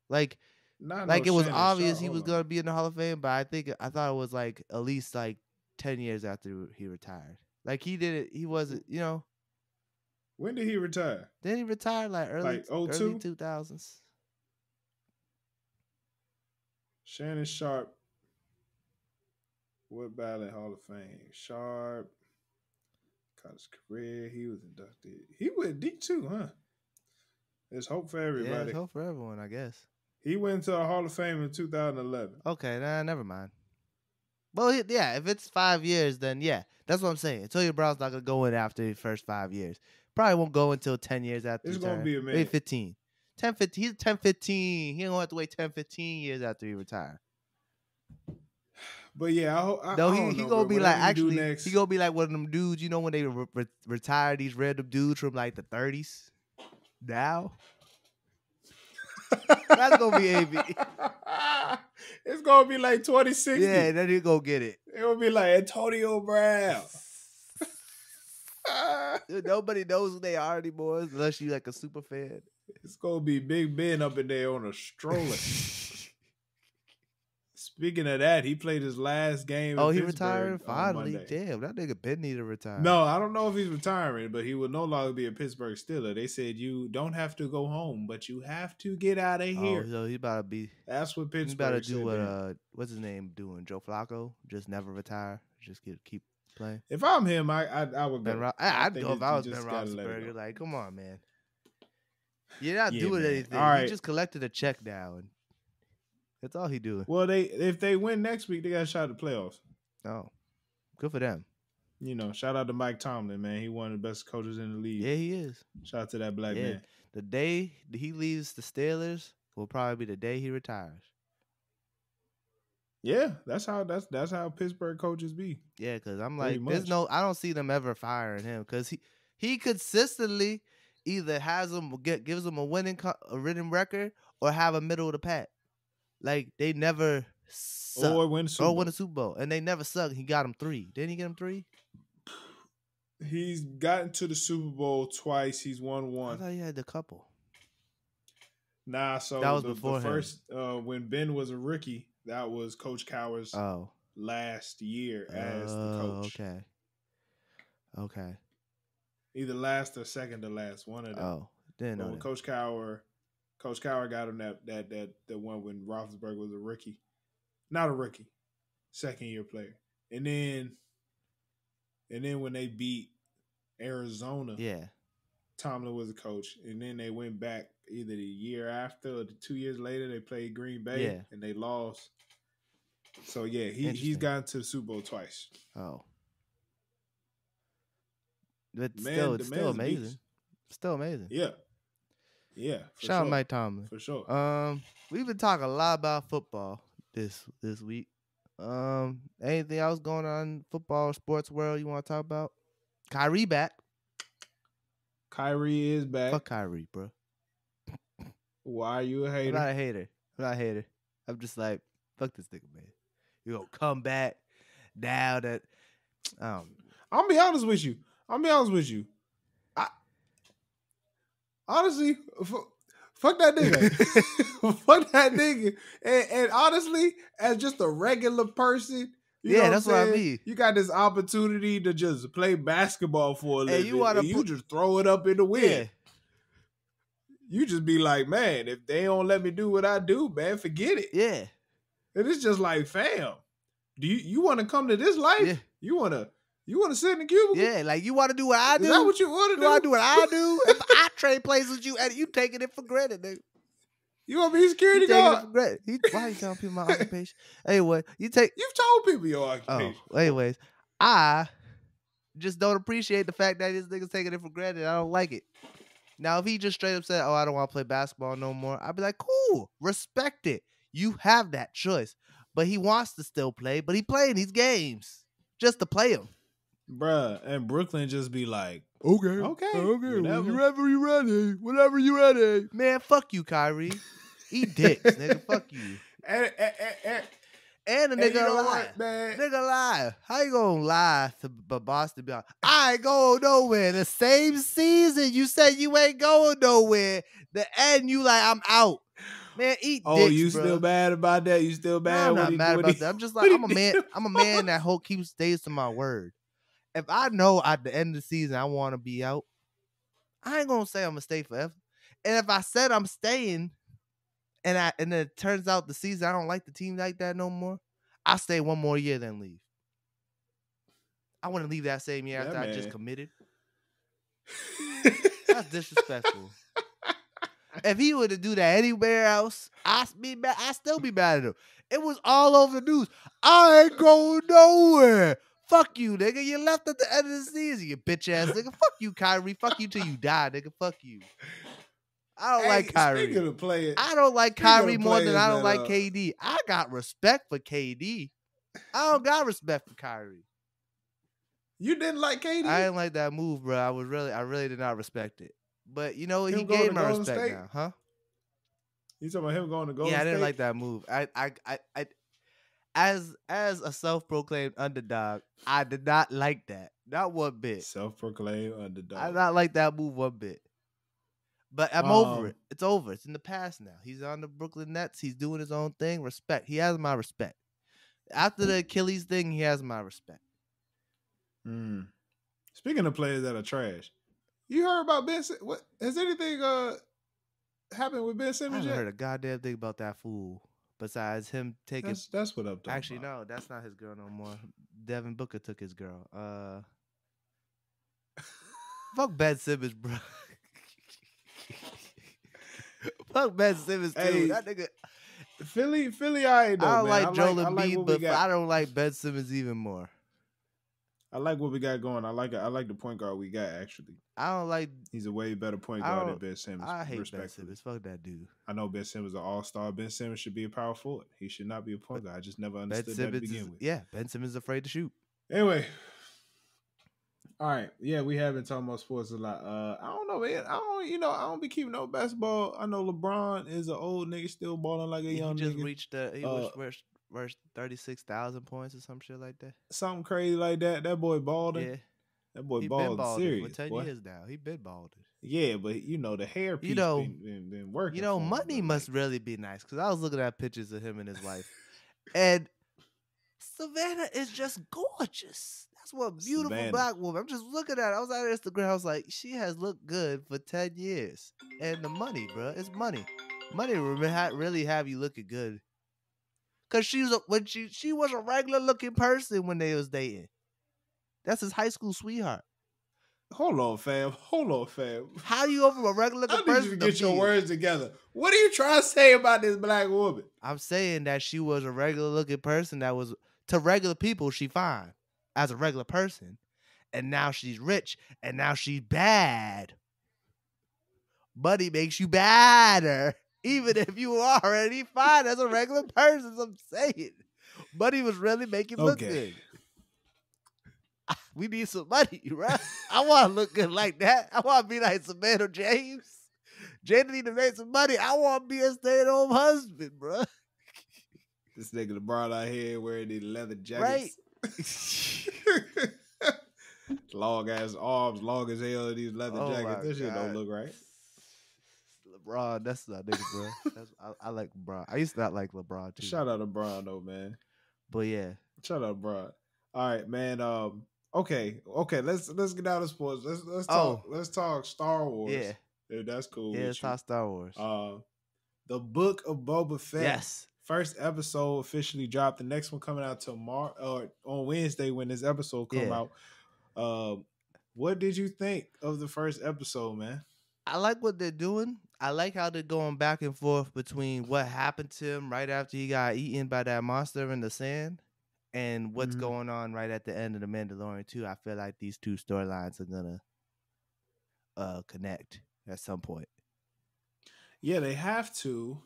It was obvious he was going to be in the Hall of Fame, but I thought it was at least 10 years after he retired. He wasn't, When did he retire? Then he retired early 2000s. Shannon Sharp. What ballot Hall of Fame? Sharp. College career. He was inducted. He went D2, huh? There's hope for everybody. Yeah, there's hope for everyone, I guess. He went to the Hall of Fame in 2011. Okay, never mind. Well, yeah, if it's 5 years, then yeah, that's what I'm saying. Antonio Brown's not gonna go in after the first 5 years. Probably won't go until 10 years after It's he gonna retire. be a Maybe minute. 15. 10, 15. He's 10, 15. He don't have to wait 10, 15 years after he retire. But yeah, I No, don't he know, gonna bro. be like, Whatever you do actually, next, he gonna be like one of them dudes, you know, when they retire these random dudes from like the 30s. Now, that's gonna be AB. It's gonna be like 2060. Yeah, then he gonna get it. It will be like Antonio Brown. Nobody knows who they are anymore unless you like a super fan. It's gonna be Big Ben up in there on a stroller. Speaking of that, he played his last game. Oh, in he Pittsburgh retired finally. Monday. Damn, that nigga Ben need to retire. No, I don't know if he's retiring, but he will no longer be a Pittsburgh Steeler. They said you don't have to go home, but you have to get out of here. Oh, so he about to be. That's what Pittsburgh. He about to do said, what? What's his name doing? Joe Flacco, just never retire, just keep playing. If I'm him, I would go. I'd go if I was Ben Roethlisberger. Like, come on, man. You're not doing anything. All right. He just collected a check now, and that's all he doing. Well, if they win next week, they got a shot at the playoffs. Oh, good for them. You know, shout out to Mike Tomlin, man. He one of the best coaches in the league. Yeah, he is. Shout out to that black man. The day he leaves the Steelers will probably be the day he retires. Yeah, that's how Pittsburgh coaches be. Yeah, because I'm like, I don't see them ever firing him because he consistently either gives them a winning record or have a middle of the pack. Like they never suck. Or win a Super Bowl, and they never suck. He got him 3. Didn't he get him 3? He's gotten to the Super Bowl twice. He's won 1. I thought he had a couple. Nah, so that was before the first when Ben was a rookie. That was Coach Cowher's last year as the coach. Okay. Either last or second to last, one of them. Oh, didn't know that. Coach Cowher got him that one when Roethlisberger was a rookie. Not a rookie. Second year player. And then when they beat Arizona, Tomlin was a coach. And then they went back either the year after or 2 years later. They played Green Bay and they lost. So yeah, he's gotten to the Super Bowl twice. Oh, but it's still amazing. Still amazing. Yeah. Shout out Mike Tomlin for sure. We've been talking a lot about football this week. Anything else going on in football sports world you want to talk about? Kyrie back. Kyrie is back. Fuck Kyrie, bro. Why are you a hater? I'm not a hater. I'm just like, fuck this nigga, man. You gonna come back now that I'll be honest with you. Honestly, fuck that nigga. Fuck that nigga. And honestly, as just a regular person, you know that's what I mean. You got this opportunity to just play basketball for a little bit. And you just throw it up in the wind. Yeah. You just be like, man, if they don't let me do what I do, man, forget it. Yeah. And it's just like, fam, do you want to come to this life? Yeah. You want to sit in the cubicle? Yeah, like you want to do what I do? Is that what you want to do? You want to do what I do? If I trade places with you, and you taking it for granted, nigga. You want to be a security guard? Why are you telling people my occupation? Anyway, you've told people your occupation. Oh, anyways, I just don't appreciate the fact that this nigga's taking it for granted. I don't like it. Now, if he just straight up said, I don't want to play basketball no more, I'd be like, cool, respect it. You have that choice. But he wants to still play, but he playing these games just to play them. Bruh, and Brooklyn just be like, okay, whenever you ready. Man, fuck you, Kyrie. Eat dicks, nigga, fuck you. And the nigga lie. Nigga lie. How you gonna lie to Boston? I ain't going nowhere. The same season you said you ain't going nowhere. The end, you like, I'm out. Man, eat dicks, you bro. Still mad about that? You still mad? I'm not mad about that. I'm just like, I'm a man that stays to my word. If I know at the end of the season I want to be out, I ain't gonna say I'm gonna stay forever. And if I said I'm staying, and then it turns out the season I don't like the team like that no more, I'll stay one more year then leave. I wouldn't leave that same year after I just committed. That's disrespectful. If he were to do that anywhere else, I still be mad at him. It was all over the news. I ain't going nowhere. Fuck you, nigga. You left at the end of the season, you bitch ass nigga. Fuck you, Kyrie. Fuck you till you die, nigga. Fuck you. I don't like Kyrie. Speaking of players, I don't like Kyrie more than I don't like KD. I got respect for KD. I don't got respect for Kyrie. You didn't like KD? I didn't like that move, bro. I really did not respect it. But you know, he gave my respect State? Now, huh? You talking about him going to Golden State? Yeah, I didn't like that move. I as a self-proclaimed underdog, I did not like that. Not one bit. Self-proclaimed underdog. I did not like that move one bit. But I'm over it. It's over. It's in the past now. He's on the Brooklyn Nets. He's doing his own thing. Respect. He has my respect. After the Achilles thing, he has my respect. Speaking of players that are trash, you heard about Ben? What has anything happened with Ben Simmons yet? I haven't heard a goddamn thing about that fool. Besides him taking, that's what I'm talking Actually, about. no, that's not his girl no more. Devin Booker took his girl. Fuck Ben Simmons, bro. Fuck Ben Simmons too. Hey, that nigga. Philly, I ain't. I don't like Joel Embiid, but I don't like Ben Simmons even more. I like what we got going. I like the point guard we got, actually. I don't like... He's a way better point guard than Ben Simmons. I hate Ben Simmons. Fuck that dude. I know Ben Simmons is an all-star. Ben Simmons should be a power forward. He should not be a point guard. I just never understood that to begin with. Yeah, Ben Simmons is afraid to shoot. Anyway. All right. Yeah, we have been talking about sports a lot. I don't know, man. I don't be keeping no basketball. I know LeBron is an old nigga still balling like a young nigga. He just reached reached 36,000 points or some shit like that. Something crazy like that. That boy balding. Yeah. That boy balding serious. For 10 years now. He been balding. Yeah, but the hair piece been working. Money must really be nice, because I was looking at pictures of him and his wife. And Savannah is just gorgeous. That's what beautiful black woman. I'm just looking at it. I was on Instagram. I was like, she has looked good for 10 years. And the money, bro. It's money. Money will really have you looking good. Because she was a regular looking person when they was dating. That's his high school sweetheart. Hold on, fam. How you over a regular looking person? I need you to get your words together. What are you trying to say about this black woman? I'm saying that she was a regular looking person that was, to regular people, she fine as a regular person. And now she's rich, and now she's bad. Money makes you badder. Even if you are already fine as a regular person, I'm saying. Money was really making look good. We need some money, right? I want to look good like that. I want to be like Savannah James. Jada need to make some money. I want to be a stay-at-home husband, bro. This nigga LeBron out here wearing these leather jackets. Right. Long ass arms, long as hell, these leather jackets. This shit don't look right. LeBron, that's not nigga, bro. I like LeBron. I used to not like LeBron too. Shout out to LeBron though, man. But yeah. Shout out to LeBron. All right, man. Okay. Let's get out of sports. Let's talk Star Wars. Yeah. If that's cool. Yeah, let's talk Star Wars. The Book of Bobba Fett. Yes. First episode officially dropped. The next one coming out tomorrow or on Wednesday when this episode come out. What did you think of the first episode, man? I like what they're doing. I like how they're going back and forth between what happened to him right after he got eaten by that monster in the sand and what's going on right at the end of The Mandalorian too. I feel like these two storylines are gonna connect at some point. Yeah, they have to.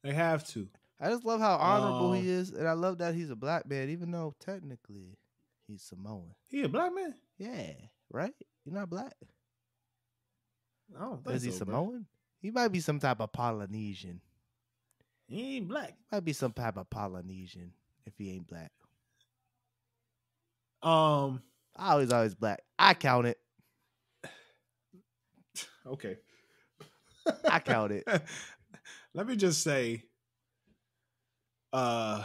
I just love how honorable he is, and I love that he's a black man, even though technically he's Samoan. He a black man? Yeah, right? You're not black. I don't think Is he so, Samoan? Bro. He might be some type of Polynesian. He ain't black. Might be some type of Polynesian if he ain't black. Always black. I count it. Okay. I count it. Let me just say, I'm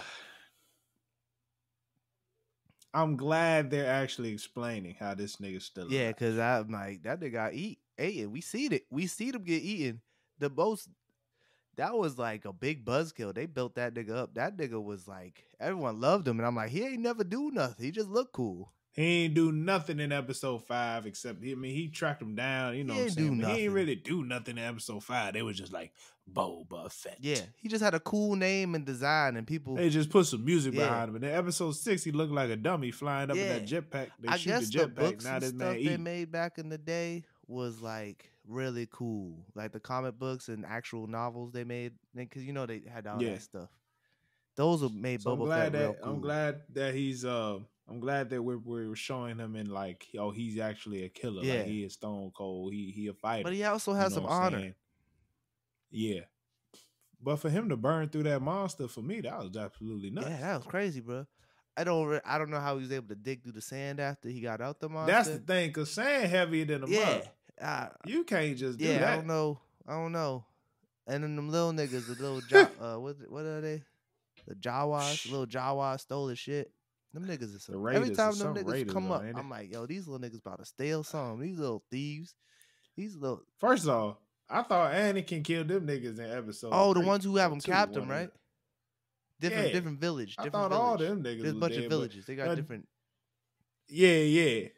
glad they're actually explaining how this nigga's still alive. Yeah, because I'm like, that nigga got eaten. We seen it. We seen him get eaten. That was like a big buzzkill. They built that nigga up. That nigga was like, everyone loved him. And I'm like, he ain't never do nothing. He just looked cool. He ain't do nothing in episode 5 except he tracked him down. You know what I'm saying? But he ain't really do nothing in episode 5. They was just like Bobba Fett. Yeah, he just had a cool name and design, and people. They just put some music behind him. And then episode 6, he looked like a dummy flying up in that jetpack. They shoot the jetpack. Now this man they made back in the day was like really cool, like the comic books and actual novels they made, because you know they had all that stuff. Those were made Boba Fett real cool. I'm glad that he's I'm glad that we're showing him in like, he's actually a killer. Like he is stone cold. He a fighter. But he also has some honor. Yeah. But for him to burn through that monster, for me, that was absolutely nuts. Yeah, that was crazy, bro. I don't know how he was able to dig through the sand after he got out the monster. That's the thing, because sand heavier than the mud. You can't just do that. I don't know. And then them little niggas, the little what are they? The Jawas, little Jawas stole his shit. Them niggas is every time them niggas come up, I'm like, yo, these little niggas about to steal something. These little thieves. These little. First of all, I thought Anakin killed them niggas in episode. Oh, the ones who have them capped them, right? Different village. I thought all them niggas. There's a bunch of villages. They got different. Yeah.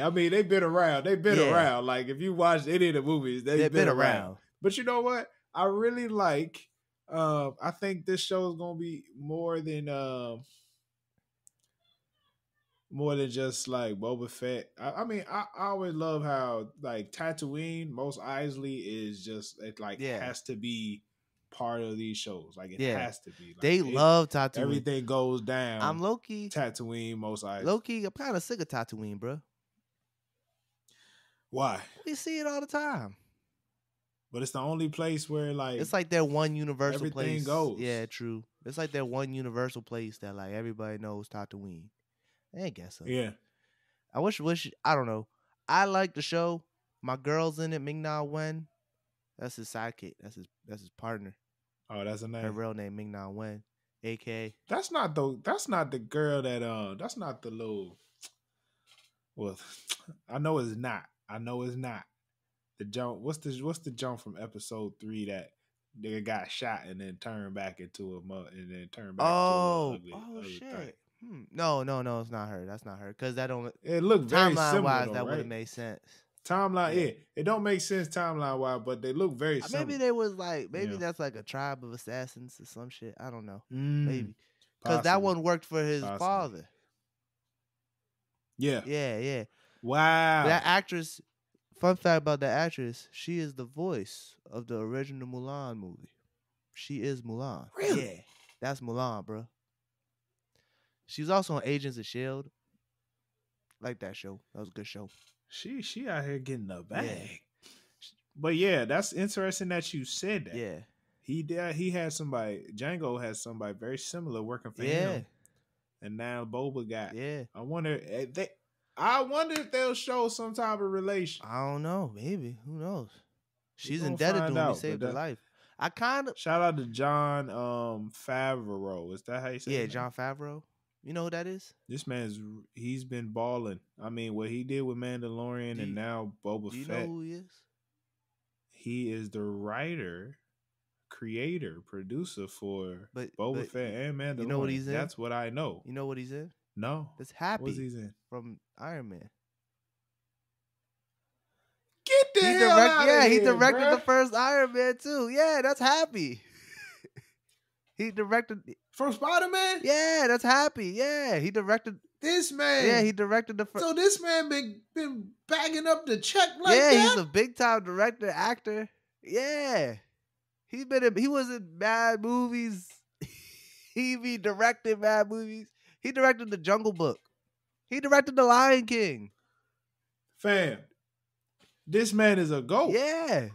I mean, they've been around. Around. Like if you watch any of the movies, they've been around. But you know what? I really like. I think this show is gonna be more than just like Boba Fett. I mean, I always love how like Tatooine, Mos Eisley is just has to be part of these shows. Like it has to be. Like, they love Tatooine. Everything goes down. I'm low-key Tatooine, Mos Eisley. Low-key, I'm kind of sick of Tatooine, bro. Why? We see it all the time. But it's the only place where like it's like their one universal everything place. Goes. Yeah, true. It's like their one universal place that like everybody knows Tatooine. I guess so. Yeah. I wish I don't know. I like the show. My girl's in it, Ming-Na Wen. That's his sidekick. That's his partner. Oh, that's a name. Her real name, Ming-Na Wen, aka. That's not the girl that that's not the little. Well, I know it's not. The jump. What's the jump from episode 3 that nigga got shot and then turned back into a and then turned back into a ugly shit. thing. No, it's not her. That's not her. Because that don't. It looked very timeline similar. Wise, though, that right? would have made sense. Timeline, yeah. It don't make sense timeline wise, but they look very similar. Maybe they was like, that's like a tribe of assassins or some shit. I don't know. Maybe because that one worked for his father. Yeah. Wow. That actress. Fun fact about that actress: she is the voice of the original Mulan movie. She is Mulan. Really? Yeah, that's Mulan, bro. She was also on Agents of S.H.I.E.L.D. Like that show. That was a good show. She out here getting the bag. Yeah. But yeah, that's interesting that you said that. Yeah. He had somebody, Django has somebody very similar working for him. And now Boba got. Yeah. I wonder if they'll show some type of relation. I don't know. Maybe. Who knows? She's indebted to him. He saved her life. I kind of. Shout out to Jon Favreau. Is that how you say it? Yeah, Jon Favreau. You know who that is? This he's been balling. I mean, what he did with Mandalorian and now Boba Fett. Do you know who he is? He is the writer, creator, producer for Boba Fett and Mandalorian. You know what he's in? That's what I know. You know what he's in? No. It's Happy. What's he in? From Iron Man. Get the hell out of here, he directed the first Iron Man too. Yeah, that's Happy. He directed from Spider-Man. Yeah, that's Happy. Yeah, he directed this man. Yeah, he directed the first. So this man been bagging up the check like that. Yeah, he's a big time director, actor. Yeah, he was in bad movies. He be directing bad movies. He directed The Jungle Book. He directed The Lion King. Fam, this man is a GOAT. Yeah,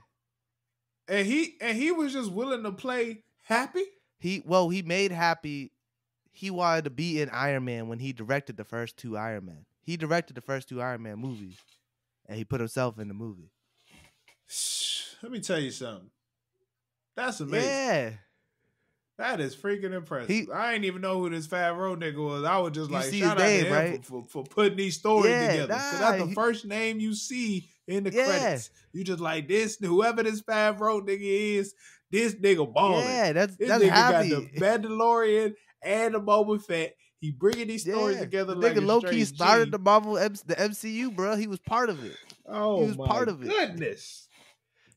and he was just willing to play Happy. He made Happy. He wanted to be in Iron Man when he directed the first 2 Iron Man. He directed the first 2 Iron Man movies, and he put himself in the movie. Let me tell you something. That's amazing. Yeah. That is freaking impressive. I didn't even know who this Favreau nigga was. I was just like, shout out to him right? for putting these stories together. Because that's the first name you see in the credits. You just like this, whoever this Favreau nigga is, this nigga balling. Yeah, this nigga Happy. got the Mandalorian and the Boba Fett. He bringing these stories together the like nigga a low straight key started G. the the MCU, bro. He was part of it. Oh He was my part of it. goodness!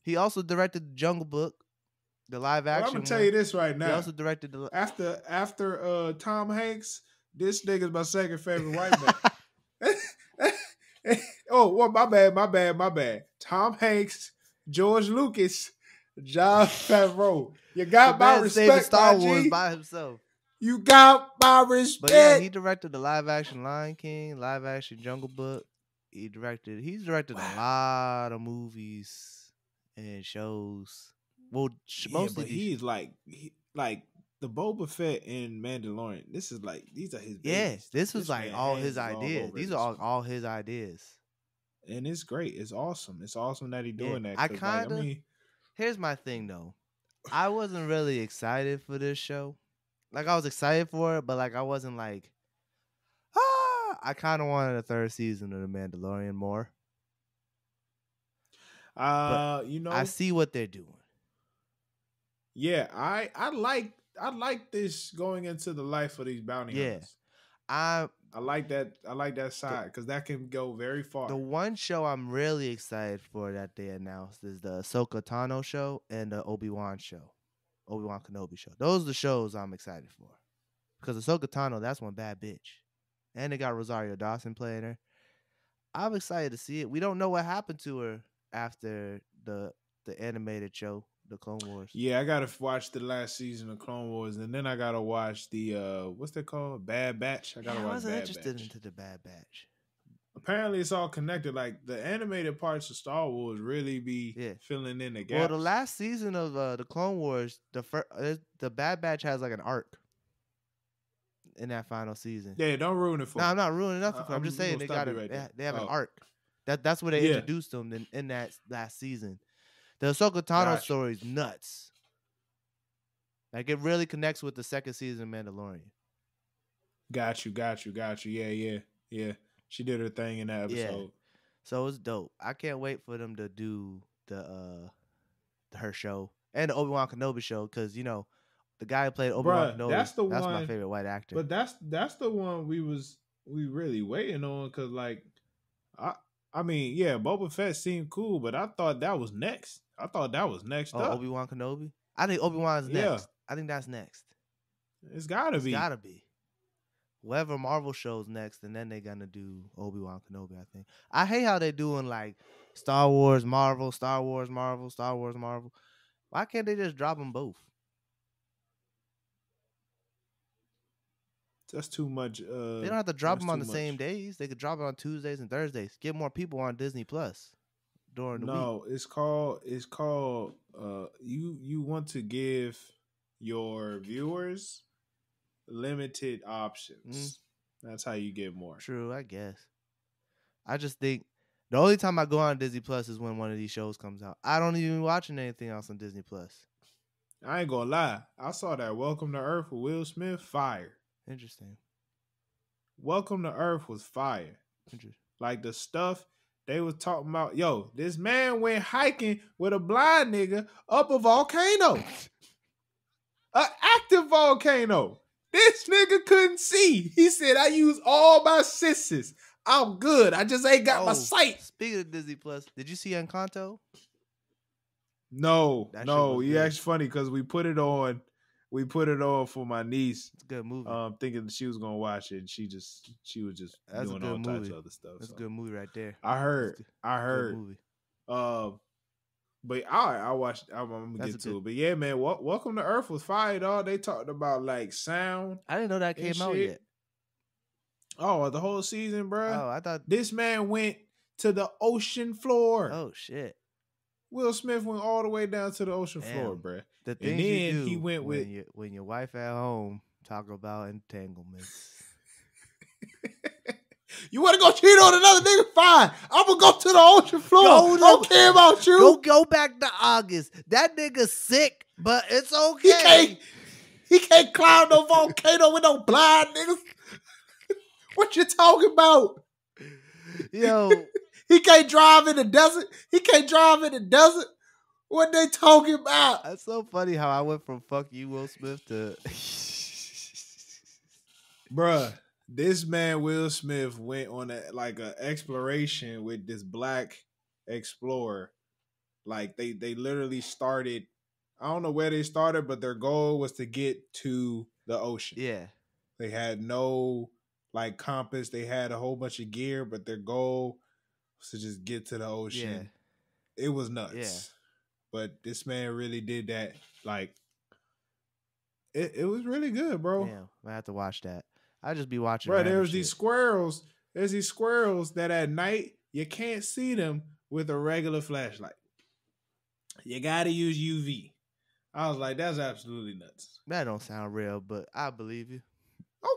He also directed the Jungle Book, the live action. Well, I'm gonna tell you this right now. He also directed the after Tom Hanks. This nigga's my second favorite white man. Oh, well, my bad. Tom Hanks, George Lucas, John Favreau. You got my respect, Star Wars by himself. You got my respect. But yeah, he directed the live action Lion King, live action Jungle Book. He's directed a lot of movies and shows. Well, mostly he's like the Boba Fett and Mandalorian. These are his babies. Yeah, this was like all his ideas. These are all his ideas. And it's great. It's awesome. It's awesome that he's doing that. Here's my thing though. I wasn't really excited for this show. Like I was excited for it, but like I wasn't like, I kind of wanted a third season of The Mandalorian more. But I see what they're doing. Yeah, I like this going into the life of these bounty hunters. I like that side because that can go very far. The one show I'm really excited for that they announced is the Ahsoka Tano show and the Obi-Wan Kenobi show. Those are the shows I'm excited for. Because Ahsoka Tano, that's one bad bitch. And they got Rosario Dawson playing her. I'm excited to see it. We don't know what happened to her after the animated show, the Clone Wars. Yeah, I gotta watch the last season of Clone Wars, and then I gotta watch the what's that called? Bad Batch. I wasn't interested into the Bad Batch. Apparently, it's all connected. Like the animated parts of Star Wars really be filling in the gaps. Well, the last season of the Clone Wars, the Bad Batch has like an arc in that final season. Yeah, don't ruin it for me. No, I'm not ruining nothing for. I'm just saying they have an arc. That's where they introduced them in that last season. The Ahsoka Tano story is nuts. Like it really connects with the second season of Mandalorian. Got you. Yeah. She did her thing in that episode. Yeah. So it's dope. I can't wait for them to do her show and the Obi-Wan Kenobi show because the guy who played Obi-Wan Kenobi. That's my favorite white actor. But that's the one we really waiting on because I mean, yeah, Boba Fett seemed cool, but I thought that was next. Up. Obi-Wan Kenobi? I think Obi-Wan's next. Yeah. I think that's next. It's gotta be. Whoever Marvel shows next, and then they're gonna do Obi-Wan Kenobi, I think. I hate how they're doing like Star Wars, Marvel, Star Wars, Marvel, Star Wars, Marvel. Why can't they just drop them both? That's too much. They don't have to drop them on the same days. They could drop it on Tuesdays and Thursdays. Get more people on Disney Plus during the week. No, it's called. You want to give your viewers limited options. That's how you get more. True, I guess. I just think the only time I go on Disney Plus is when one of these shows comes out. I don't even watching anything else on Disney Plus. I ain't gonna lie. I saw that Welcome to Earth with Will Smith. Fire. Interesting. Welcome to Earth was fire. Interesting. Like the stuff they was talking about. Yo, this man went hiking with a blind nigga up a volcano. An active volcano. This nigga couldn't see. He said, I use all my senses. I'm good. I just ain't got my sight. Speaking of Disney Plus, did you see Encanto? No. You actually funny because we put it on for my niece. It's a good movie. Thinking she was gonna watch it, and she was just doing all types of other stuff. That's a good movie right there. I heard. Good movie. But I watched. I'm gonna get to it. But yeah, man, Welcome to Earth was fire, dog. They talked about like sound. I didn't know that came out yet. Oh, the whole season, bro. Oh, I thought this man went to the ocean floor. Oh shit. Will Smith went all the way down to the ocean floor, bro. The things you do he went when your wife at home talk about entanglements. You want to go cheat on another nigga? Fine. I'm going to go to the ocean floor. I don't care about you. Go back to August. That nigga's sick, but it's okay. He can't climb no volcano with no blind niggas. What you talking about? Yo. He can't drive in the desert. What they talking about? That's so funny how I went from fuck you, Will Smith, to Bruh, this man Will Smith went on a exploration with this black explorer. Like they literally started. I don't know where they started, but their goal was to get to the ocean. Yeah. They had no like compass. They had a whole bunch of gear, but their goal was to just get to the ocean. Yeah. It was nuts. Yeah. But this man really did that. Like it was really good, bro. Yeah, I have to watch that. I just be watching. Bro, there's these squirrels. There's these squirrels that at night you can't see them with a regular flashlight. You gotta use UV. I was like, that's absolutely nuts. That don't sound real, but I believe you.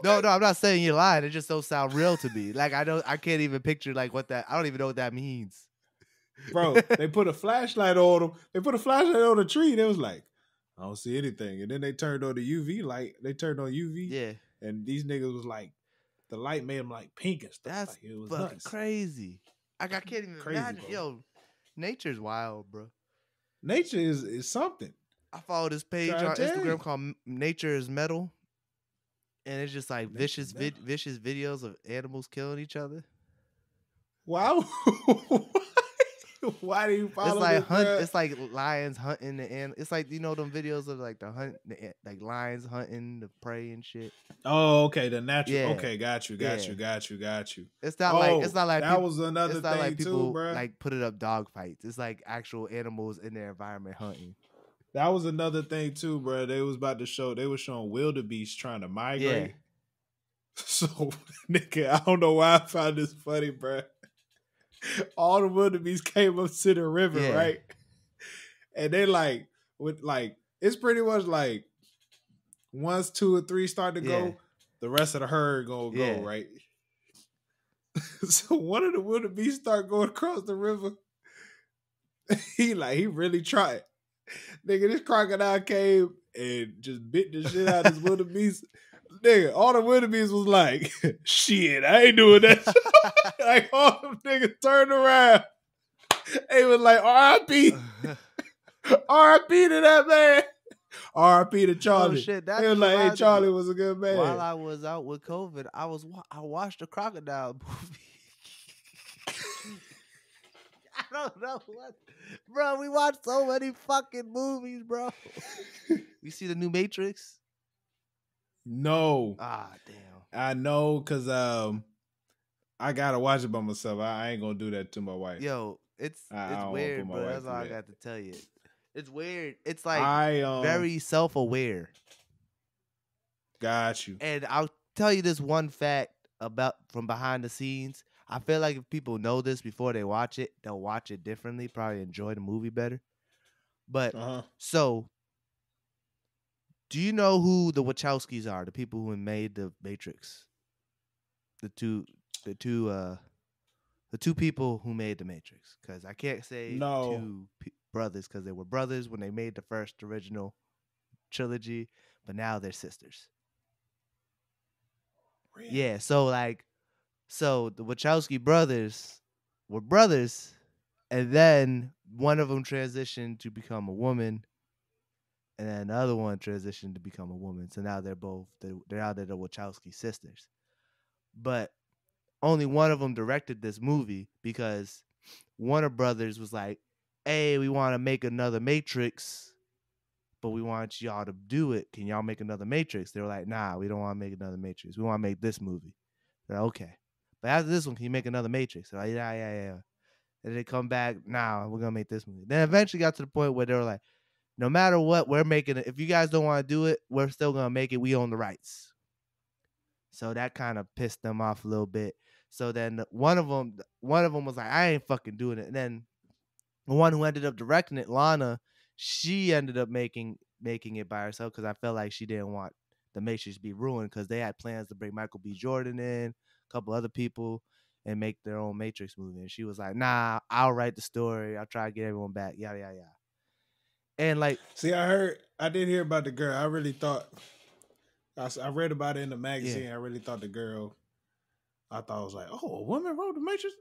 Okay. No, I'm not saying you're lying. It just don't sound real to me. Like I can't even picture like what that. I don't even know what that means. Bro, they put a flashlight on them. They put a flashlight on a tree. They was like, I don't see anything. And then they turned on the UV light. They turned on UV. Yeah. And these niggas was like, the light made them like pink and stuff. That's like, it was fucking nuts. Crazy. I can't even imagine. Bro. Yo, nature's wild, bro. Nature is something. I follow this page on Instagram called Nature is Metal. And it's just like vicious videos of animals killing each other. Wow. Why do you follow? It's like it's like lions hunting the it's like them videos of like like lions hunting the prey and shit. Oh, okay, the natural. Yeah. Okay, got you. It's not like that people, was another thing like people too, bro. Like put it up dog fights. It's like actual animals in their environment hunting. That was another thing too, bro. They was showing wildebeest trying to migrate. Yeah. So, nigga, I don't know why I found this funny, bro. All the wildebeest came up to the river, right? And they it's pretty much like once 2 or 3 start to go, the rest of the herd gonna go, right? So one of the wildebeest start going across the river. He really tried. Nigga, this crocodile came and just bit the shit out of this wildebeest. Nigga, all the wildebeest was like, shit, I ain't doing that. Like, all them niggas turned around. They was like, R.I.P. R.I.P. to that man. R.I.P. to Charlie. Oh, shit, they was like, hey, Charlie was a good man. While I was out with COVID, I watched a crocodile movie. I don't know what. Bro, we watched so many fucking movies, bro. You see the new Matrix? No. Ah, damn. I know, because I gotta watch it by myself. I ain't gonna do that to my wife. Yo, it's weird, bro. That's all I got to tell you. It's weird. It's like very self-aware. Got you. And I'll tell you this one fact from behind the scenes. I feel like if people know this before they watch it, they'll watch it differently, probably enjoy the movie better. But so, do you know who the Wachowskis are? The people who made the Matrix. The two people who made the Matrix. Because I can't say two brothers because they were brothers when they made the first original trilogy, but now they're sisters. Really? Yeah. So the Wachowski brothers were brothers, and then one of them transitioned to become a woman, and then the other one transitioned to become a woman. So now they're the Wachowski sisters. But only one of them directed this movie because Warner Brothers was like, hey, we want to make another Matrix, but we want y'all to do it. Can y'all make another Matrix? They were like, nah, we don't want to make another Matrix. We want to make this movie. They're like, okay. But after this one, can you make another Matrix? They're like, yeah. And they come back, nah, we're going to make this movie. Then eventually got to the point where they were like, no matter what, we're making it. If you guys don't want to do it, we're still going to make it. We own the rights. So that kind of pissed them off a little bit. So then one of them was like, I ain't fucking doing it. And then the one who ended up directing it, Lana, she ended up making it by herself because I felt like she didn't want the Matrix to be ruined because they had plans to bring Michael B. Jordan in, a couple other people, and make their own Matrix movie. And she was like, nah, I'll write the story. I'll try to get everyone back. Yada, yada, yada. And like, see, I did hear about the girl. I really thought, I read about it in the magazine. Yeah. I really thought the girl, I thought it was like, oh, a woman wrote the Matrix?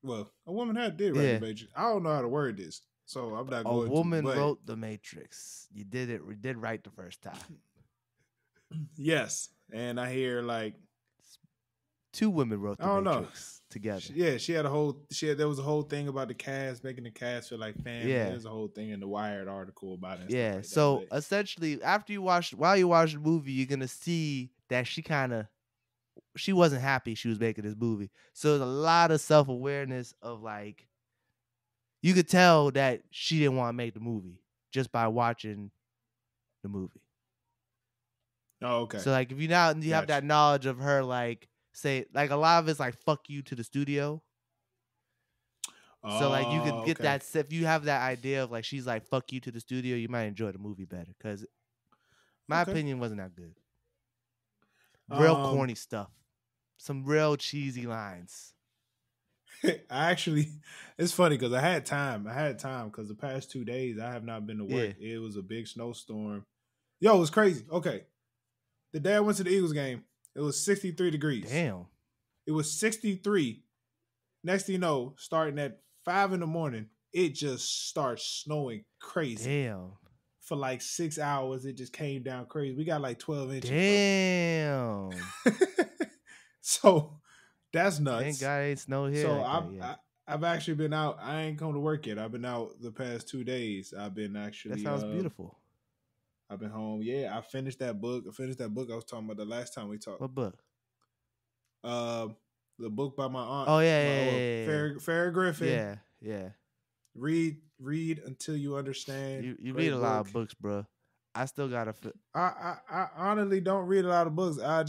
Well, a woman did write the Matrix. I don't know how to word this, so I'm not going to. A woman wrote the Matrix. You did it. We did right the first time. Yes. And I hear like 2 women wrote I The don't know. Matrix together. She had a whole. There was a whole thing about the cast, making the cast feel like family. Yeah. There's a whole thing in the Wired article about it. And Yeah. stuff like So that, but essentially, while you watch the movie, you're gonna see that she wasn't happy she was making this movie. So there's a lot of self-awareness of like, you could tell that she didn't want to make the movie just by watching the movie. Oh, okay. So like, if you have that knowledge of her, like, say, like, a lot of it's like fuck you to the studio. So like, you could get that, if you have that idea of like, she's like fuck you to the studio, you might enjoy the movie better, because my opinion wasn't that good. Real corny stuff, some real cheesy lines. It's funny because I had time because the past 2 days I have not been to work. Yeah. It was a big snowstorm. Yo, it was crazy. Okay. The day I went to the Eagles game, it was 63 degrees. Damn. It was 63. Next thing you know, starting at 5 a.m, it just starts snowing crazy. Damn. For like 6 hours, it just came down crazy. We got like 12 inches. Damn. So that's nuts. Thank God it ain't snow here. So I've actually been out. I ain't come to work yet. I've been out the past 2 days. I've been actually. That sounds beautiful. I've been home. Yeah, I finished that book. I was talking about the last time we talked. What book? The book by my aunt. Oh yeah. Farrah Griffin. Yeah. Read until you understand. You read a lot of books, bro. I still gotta. I honestly don't read a lot of books. I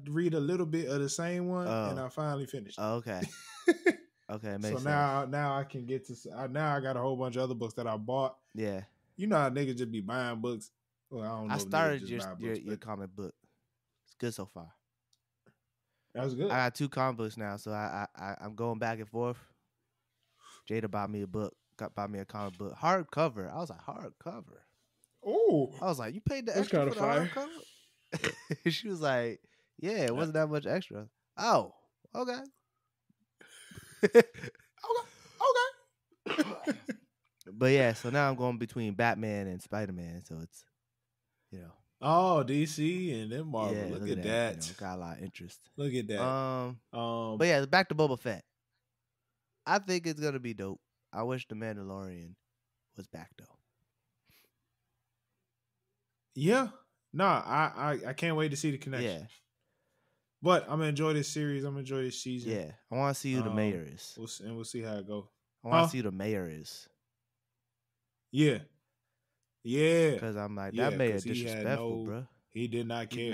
read a little bit of the same one, and I finally finished. Oh, okay. Okay, makes sense. Now I can get to. Now I got a whole bunch of other books that I bought. Yeah. You know how niggas just be buying books. Well, I don't know. I started your comic book. It's good so far. That was good. I got 2 comic books now, so I'm going back and forth. Jada bought me a book. Bought me a comic book, hardcover. I was like, hardcover. Oh, I was like, you paid the extra for the hardcover? She was like, yeah, it wasn't that much extra. Oh, okay. Okay. But yeah, so now I'm going between Batman and Spider-Man, so it's, Oh, DC and then Marvel. Yeah, look at that. Got a lot of interest. Look at that. But yeah, back to Boba Fett. I think it's gonna be dope. I wish the Mandalorian was back though. Yeah. Nah, I can't wait to see the connection. Yeah. But I'm gonna enjoy this series. I'm gonna enjoy this season. Yeah. I want to see who the mayor is. We'll see how it goes. I want to see who the mayor is. Yeah. Yeah. Because I'm like, that mayor disrespectful, bro. He did not care.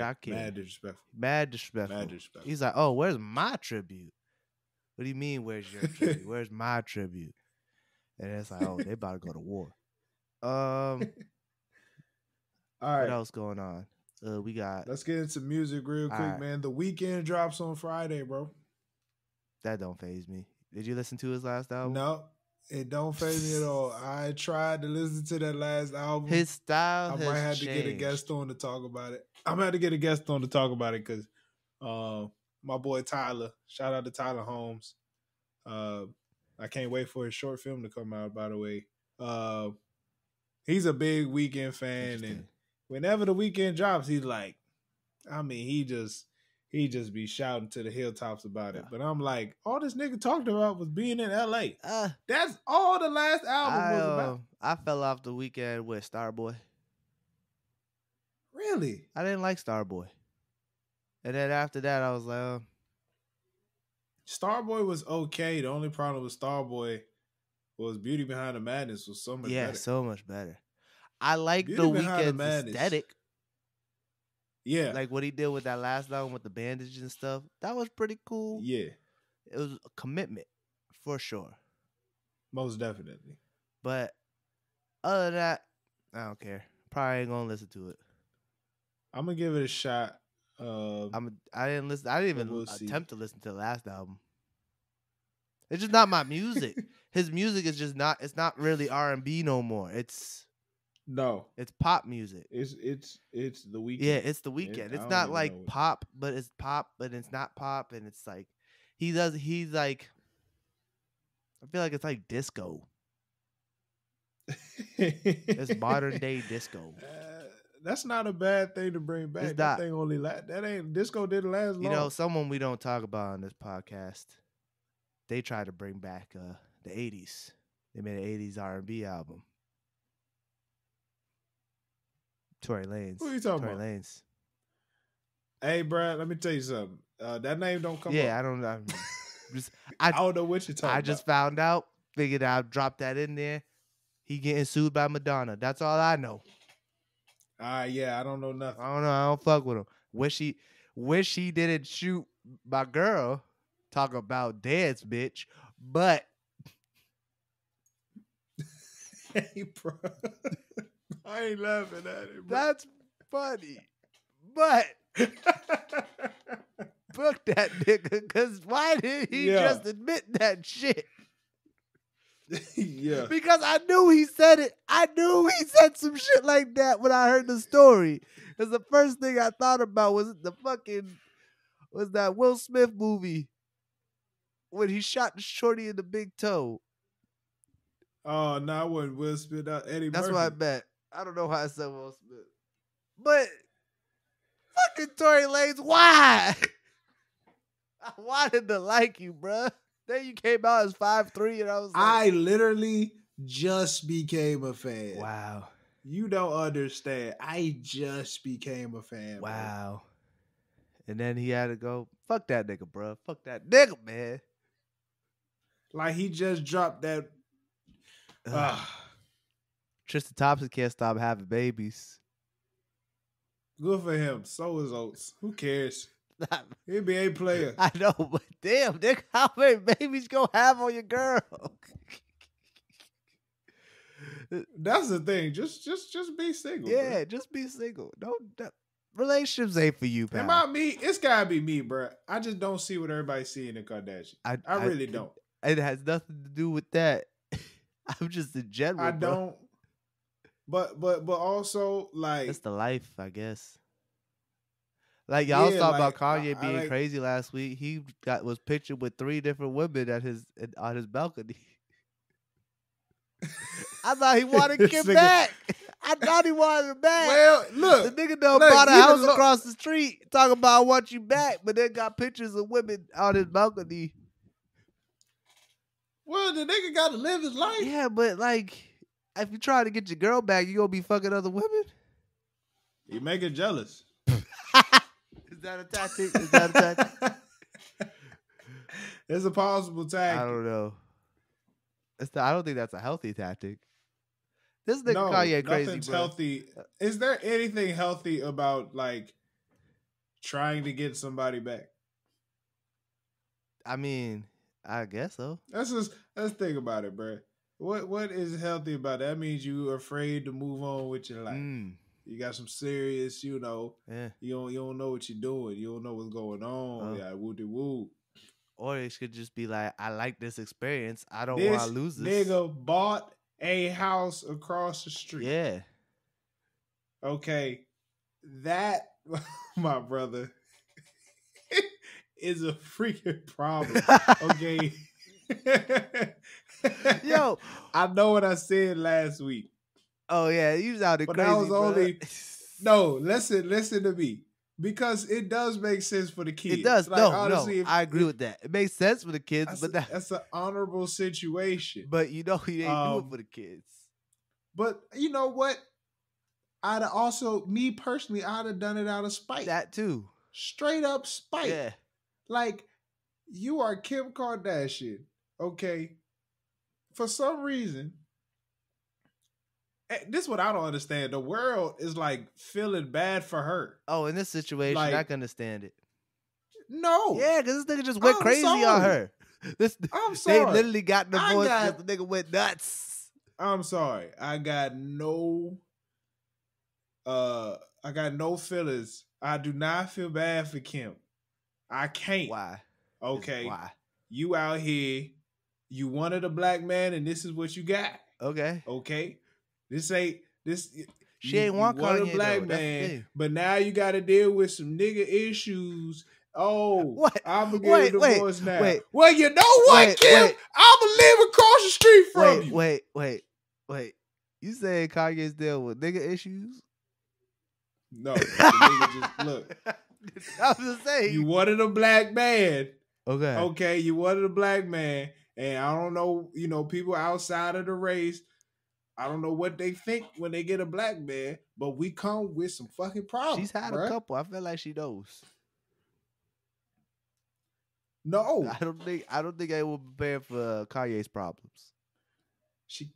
Mad disrespectful. He's like, oh, where's my tribute? What do you mean, where's your tribute? Where's my tribute? And it's like, oh, they about to go to war. All right. What else going on? We got. Let's get into music real quick, man. The Weeknd drops on Friday, bro. That don't faze me. Did you listen to his last album? No, it don't faze me at all. I tried to listen to that last album. His style I might have to get a guest on to talk about it. I'm gonna have to get a guest on to talk about it because my boy Tyler, shout out to Tyler Holmes. I can't wait for his short film to come out, by the way. He's a big Weeknd fan, and whenever the Weeknd drops, he's like, I mean, he just be shouting to the hilltops about it. But I'm like, all this nigga talked about was being in LA. That's all the last album was about. I fell off the Weeknd with Starboy. Really? I didn't like Starboy. And then after that, I was like, Starboy was okay. The only problem with Starboy was Beauty Behind the Madness was so much better. Yeah, so much better. I like the Weeknd's aesthetic. Yeah. Like what he did with that last album with the bandages and stuff. That was pretty cool. Yeah. It was a commitment for sure. Most definitely. But other than that, I don't care. Probably ain't gonna listen to it. I'm gonna give it a shot. I didn't listen. I didn't even attempt to listen to the last album. It's just not my music. His music is just not. It's not really R&B no more. It's pop music. It's the Weeknd. Yeah, it's the Weeknd. It's not like pop, but it's pop, but it's not pop, and it's like he's like. I feel like it's like disco. It's modern day disco. That's not a bad thing to bring back. It's that not. thing only disco didn't last long. You know, someone we don't talk about on this podcast. They tried to bring back the 80s. They made an 80s R&B album. Tory Lanez. Who are you talking Tory about? Lanez. Hey, Brad, let me tell you something. That name don't come up. Yeah, I don't know. I don't know what you're talking about. I just found out. Figured I'd drop that in there. He getting sued by Madonna. That's all I know. Yeah, I don't know nothing. I don't know. I don't fuck with him. Wish he didn't shoot my girl. Talk about dance, bitch. But hey, bro, I ain't laughing at it, bro. That's funny. But fuck that nigga. Because why did he just admit that shit? Yeah. Because I knew he said it. I knew he said some shit like that when I heard the story. Because the first thing I thought about was that Will Smith movie when he shot the shorty in the big toe. Oh, no, I wouldn't Will Smith. Eddie That's Murphy. what I meant. I don't know how I said Will Smith. But fucking Tory Lanez, why? I wanted to like you, bruh. Then you came out as 5'3", and I was like, I literally just became a fan. wow. You don't understand. I just became a fan. Wow. Bro. And then he had to go, fuck that nigga, bro. Fuck that nigga, man. Like he just dropped that. Tristan Thompson can't stop having babies. Good for him. So is Oates. Who cares? NBA player. I know, but damn, nigga, how many babies you gonna have on your girl? That's the thing. Just be single. Yeah, bro. just be single. Relationships ain't for you, pal. About me, it's gotta be me, bro. I just don't see what everybody's seeing in Kardashian. I really don't. It has nothing to do with that. I'm just in general. I don't. But also like it's the life, I guess. Like y'all was talking about Kanye being crazy last week. He was pictured with 3 different women on his balcony. I thought he wanted Kim back. I thought he wanted her back. Well, look, the nigga done bought a house across the street talking about I want you back, but then got pictures of women on his balcony. Well, the nigga got to live his life. Yeah, but like, if you try to get your girl back, you gonna be fucking other women? You make her jealous. Is that a tactic? It's a possible tactic. I don't know. I don't think that's a healthy tactic. This nigga Kanye crazy, nothing's bro. Healthy. Is there anything healthy about like trying to get somebody back? I mean, I guess so. Let's think about it, bro. What is healthy about that? That means you're afraid to move on with your life. You got some serious, you don't know what you're doing. You don't know what's going on. Yeah, woo-de-woo. Or it should just be like, I like this experience. I don't want to lose this. Nigga bought a house across the street. Yeah. Okay. That, my brother, is a freaking problem. Okay. Yo. I know what I said last week. Oh, yeah. You sounded crazy, that was bro. only... No, listen to me. Because it does make sense for the kids. It does. Like, no, honestly, I agree with that. It makes sense for the kids, but that's an honorable situation. But you know he ain't do it for the kids. But you know what? I'd have also, me personally, I'd have done it out of spite. That too. Straight up spite. Yeah. Like, you are Kim Kardashian, okay? For some reason, this is what I don't understand. The world is like feeling bad for her. Oh, in this situation, like, I can understand it. No. Yeah, because this nigga just went crazy on her. I'm sorry. They literally got divorced because the nigga went nuts. I'm sorry. I got no feelings. I do not feel bad for Kim. I can't. Why? Okay. Why? You out here, you wanted a black man, and this is what you got. Okay. Okay. She ain't want a black man, but now you got to deal with some nigga issues. Oh, what? I'm gonna get a divorce now. Well, you know what, Kim? I'm gonna live across the street from you. Wait. You saying Kanye's deal with nigga issues? No, the nigga just look. I was just saying. You wanted a black man. Okay. Okay, you wanted a black man, and I don't know, people outside of the race, I don't know what they think when they get a black man, but we come with some fucking problems. She's had a couple. I feel like she knows. No, I don't think I will prepare for Kanye's problems. She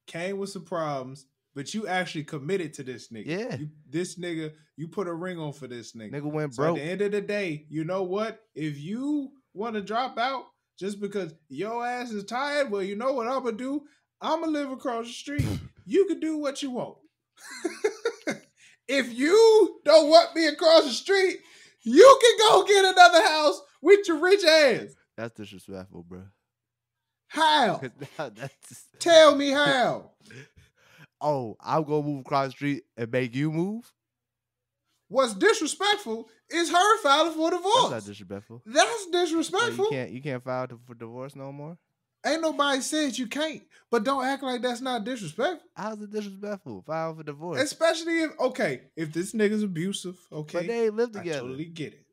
came with some problems, but you actually committed to this nigga. Yeah, this nigga, you put a ring on for this nigga. Nigga went broke. At the end of the day, you know what? If you want to drop out just because your ass is tired, well, you know what I'm gonna do? I'm gonna live across the street. You can do what you want. If you don't want me across the street, you can go get another house with your rich ass. That's disrespectful, bro. How? Tell me how. Oh, I'm gonna move across the street and make you move? What's disrespectful is her filing for divorce. That's not disrespectful. That's disrespectful. You can't file for divorce no more? Ain't nobody said you can't, but don't act like that's not disrespectful. How's it disrespectful? File for divorce. Especially if this nigga's abusive, okay. But they ain't live together. I totally get it.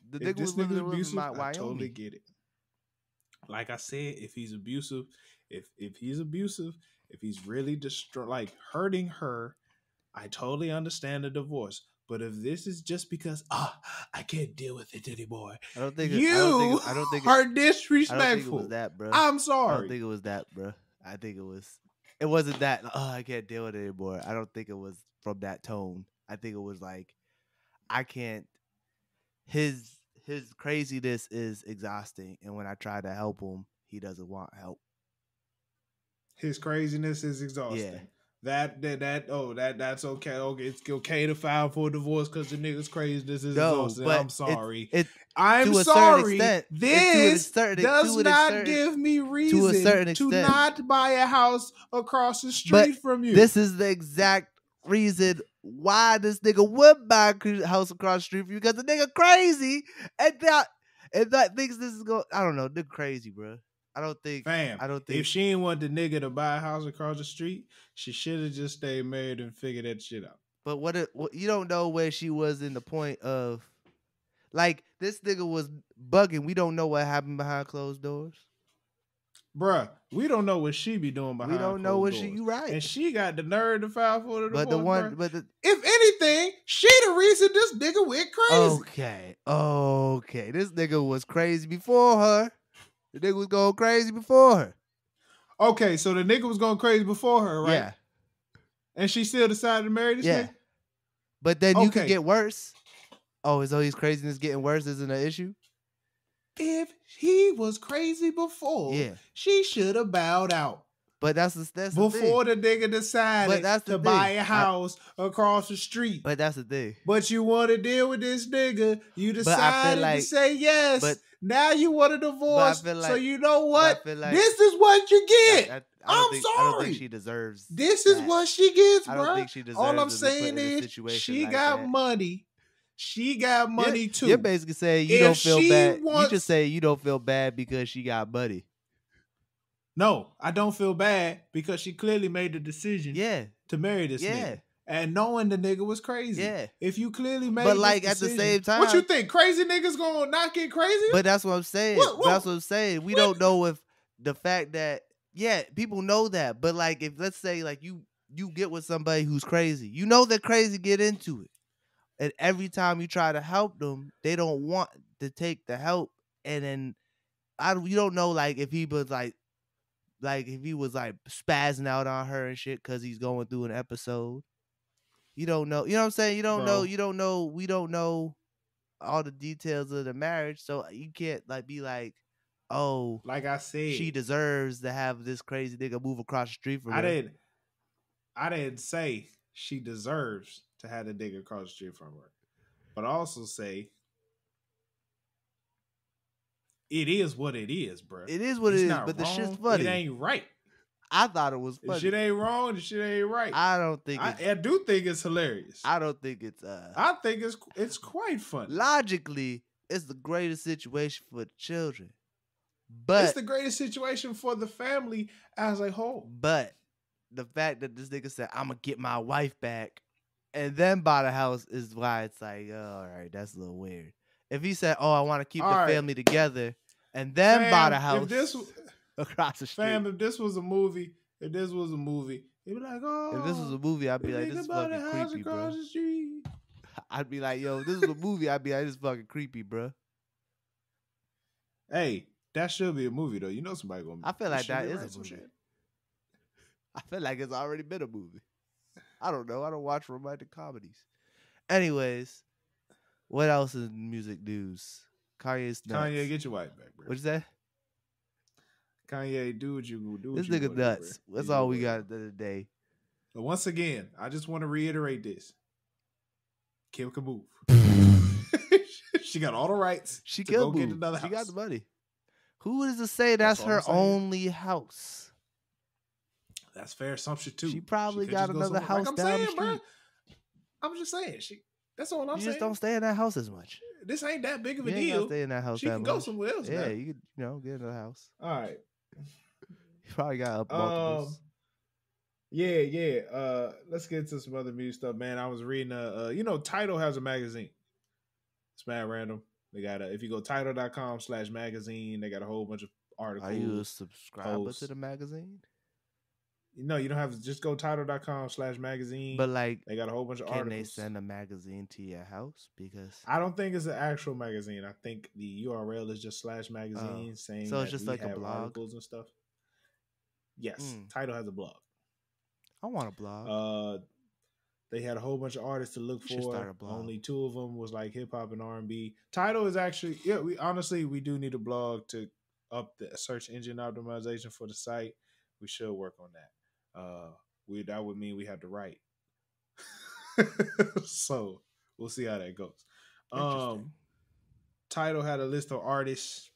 The nigga was living abusive, I totally get it. Like I said, if he's abusive, if he's really hurting her, I totally understand the divorce. But if this is just because I can't deal with it anymore, I don't think are disrespectful. I don't think it was that, bro. I'm sorry. I don't think it was that, bro. I think it wasn't that. I can't deal with it anymore. I don't think it was from that tone. I think it was like, I can't. His craziness is exhausting, and when I try to help him, he doesn't want help. His craziness is exhausting. Yeah. That's okay. Okay, it's okay to file for a divorce because the nigga's craziness is exhausting. I'm sorry. I'm sorry. This does not give me reason to not buy a house across the street from you. This is the exact reason why this nigga would buy a house across the street from you, because the nigga crazy and that thinks this is going. I don't know. They're crazy, bro. I don't think. If she ain't want the nigga to buy a house across the street, she should have just stayed married and figured that shit out. But what you don't know where she was in the point of, like, this nigga was bugging. We don't know what happened behind closed doors. Bruh, we don't know what she be doing behind closed doors. We don't know what you right. And she got the nerve to file for the divorce. If anything, she the reason this nigga went crazy. Okay. This nigga was crazy before her. The nigga was going crazy before her. Okay, so the nigga was going crazy before her, right? Yeah. And she still decided to marry this nigga? But then you could get worse. Oh, is all his craziness getting worse isn't an issue? If he was crazy before, she should have bowed out. But that's before the nigga decided to buy a house across the street. But that's the thing. But you want to deal with this nigga. You decided to say yes. But now you want a divorce. So you know what? This is what you get. I'm sorry. I don't think she deserves. This is what she gets, bro. I don't think she deserves. All I'm saying is she got money. She got money too. You're basically saying you don't feel bad. You just say you don't feel bad because she got money. No, I don't feel bad because she clearly made the decision to marry this nigga. And knowing the nigga was crazy. Yeah. If you clearly made at the same time. What you think? Crazy niggas gonna not get crazy? But that's what I'm saying. That's what I'm saying. We don't know if the fact that, people know that. But like, if let's say like you get with somebody who's crazy. You know they're crazy, get into it. And every time you try to help them, they don't want to take the help. And then you don't know like if he was like if he was like spazzing out on her and shit because he's going through an episode. You don't know. You know what I'm saying? You don't know. You don't know. We don't know all the details of the marriage. So you can't like be like, oh, like I said, she deserves to have this crazy nigga move across the street from her. I didn't say she deserves to have the nigga across the street from her. But I also say it is what it is, bro. It is what it is, but the shit's funny. It ain't right. I thought it was funny. The shit ain't wrong. The shit ain't right. I don't think. I do think it's hilarious. I don't think it's. I think it's quite funny. Logically, it's the greatest situation for the children, but it's the greatest situation for the family as a whole. But the fact that this nigga said, "I'm gonna get my wife back," and then buy the house is why it's like, oh, all right, that's a little weird. If he said, oh, I want to keep the family together and then buy the house across the street. Fam, if this was a movie, he'd be like, oh. If this was a movie, I'd be like, this is fucking creepy, bro. I'd be like, yo, if this was a movie, I'd be like, this is fucking creepy, bro. Hey, that should be a movie, though. You know somebody gonna. I feel like that is a movie. I feel like it's already been a movie. I don't know. I don't watch romantic comedies. Anyways, what else is music news? Kanye's nuts. Kanye, get your wife back, bro. What'd you say? Kanye, do what you do. This nigga nuts. That's all we got today. But once again, I just want to reiterate this. Kim can move. She got all the rights. She can go get another house. She got the money. Who is to say that's her only house? That's fair assumption too. She probably got another house down the street. Bro, I'm just saying. That's all I'm saying. You just don't stay in that house as much. This ain't that big of a deal. You ain't stay in that house. She can go somewhere else. Yeah, you could, get another house. All right. You probably got up multiples. Yeah. Let's get into some other music stuff, man. I was reading Tidal has a magazine. It's mad random. They got if you go tidal.com/magazine, they got a whole bunch of articles. Are you a subscriber to the magazine? No, you don't have to just go tidal.com/magazine. But like, they got a whole bunch of articles. Can they send a magazine to your house? Because I don't think it's an actual magazine. I think the URL is just /magazine saying so it's just like a blog articles and stuff. Yes, Tidal has a blog. I want a blog. They had a whole bunch of artists to look for. Only 2 of them was like hip hop and R&B. Tidal is actually we do need a blog to up the search engine optimization for the site. We should work on that. That would mean we have to write. So we'll see how that goes. Tidal had a list of artists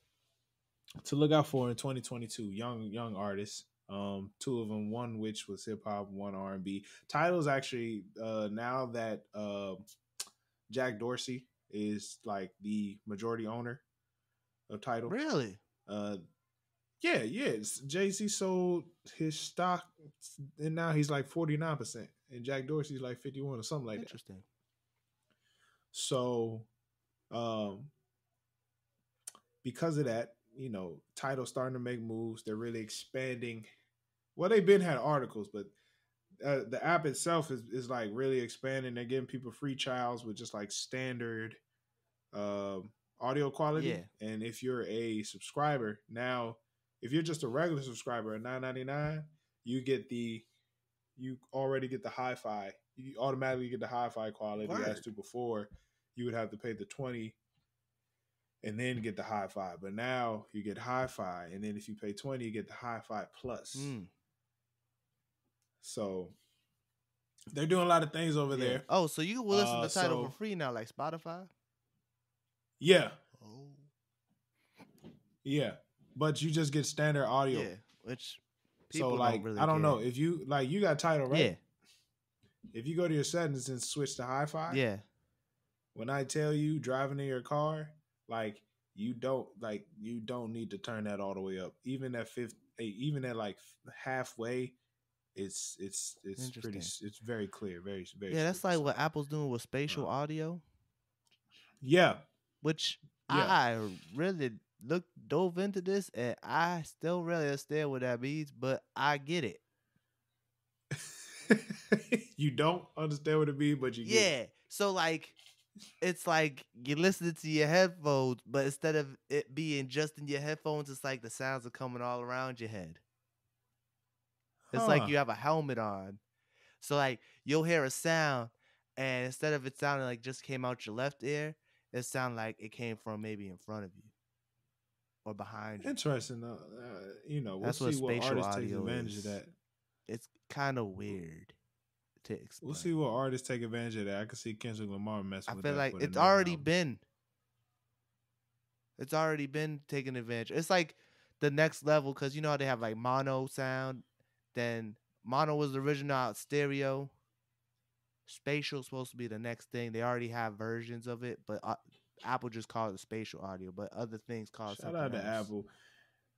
to look out for in 2022. Young artists. 2 of them, one which was hip hop, one R&B. Tidal's actually now that Jack Dorsey is like the majority owner of Tidal. Really? Yeah. Jay-Z sold his stock, and now he's like 49%, and Jack Dorsey's like 51 or something like that. Interesting. So, because of that, Tidal's starting to make moves. They're really expanding. Well, they've been had articles, but the app itself is like really expanding. They're giving people free trials with just like standard audio quality. Yeah. And if you're a subscriber now, if you're just a regular subscriber at $9.99, you already get the hi-fi. You automatically get the hi-fi quality. As to before, you would have to pay the $20 and then get the hi-fi. But now you get hi-fi, and then if you pay $20, you get the hi-fi plus. So they're doing a lot of things over there. Oh, so you will listen to Tidal for free now, like Spotify? Yeah. Oh. Yeah. But you just get standard audio. Yeah. Which people don't really I don't care. know. If you you got Tidal, right? Yeah. If you go to your settings and switch to hi-fi, yeah. When I tell you driving in your car, you don't need to turn that all the way up. Even at like halfway, it's pretty. It's very clear. Very very. Yeah, that's like what Apple's doing with spatial audio. Yeah. Which I really dove into this, and I still really understand what that means, but I get it. You don't understand what it means, but you get it. So it's like you're listening to your headphones, but instead of it being just in your headphones, it's like the sounds are coming all around your head. It's like you have a helmet on. So like you'll hear a sound, and instead of it sounding like just came out your left ear, it sounded like it came from maybe in front of you or behind you. Interesting. We'll That's see what artists take audio advantage of that. It's kind of weird to explain. We'll see what artists take advantage of that. I can see Kendrick Lamar messing with that. I feel like it's already been. It's already been taken advantage. It's like the next level, because you know how they have like mono sound. Then mono was the original out stereo. Spatial is supposed to be the next thing. They already have versions of it, but Apple just called it spatial audio, but other things call it something else. Shout out to Apple.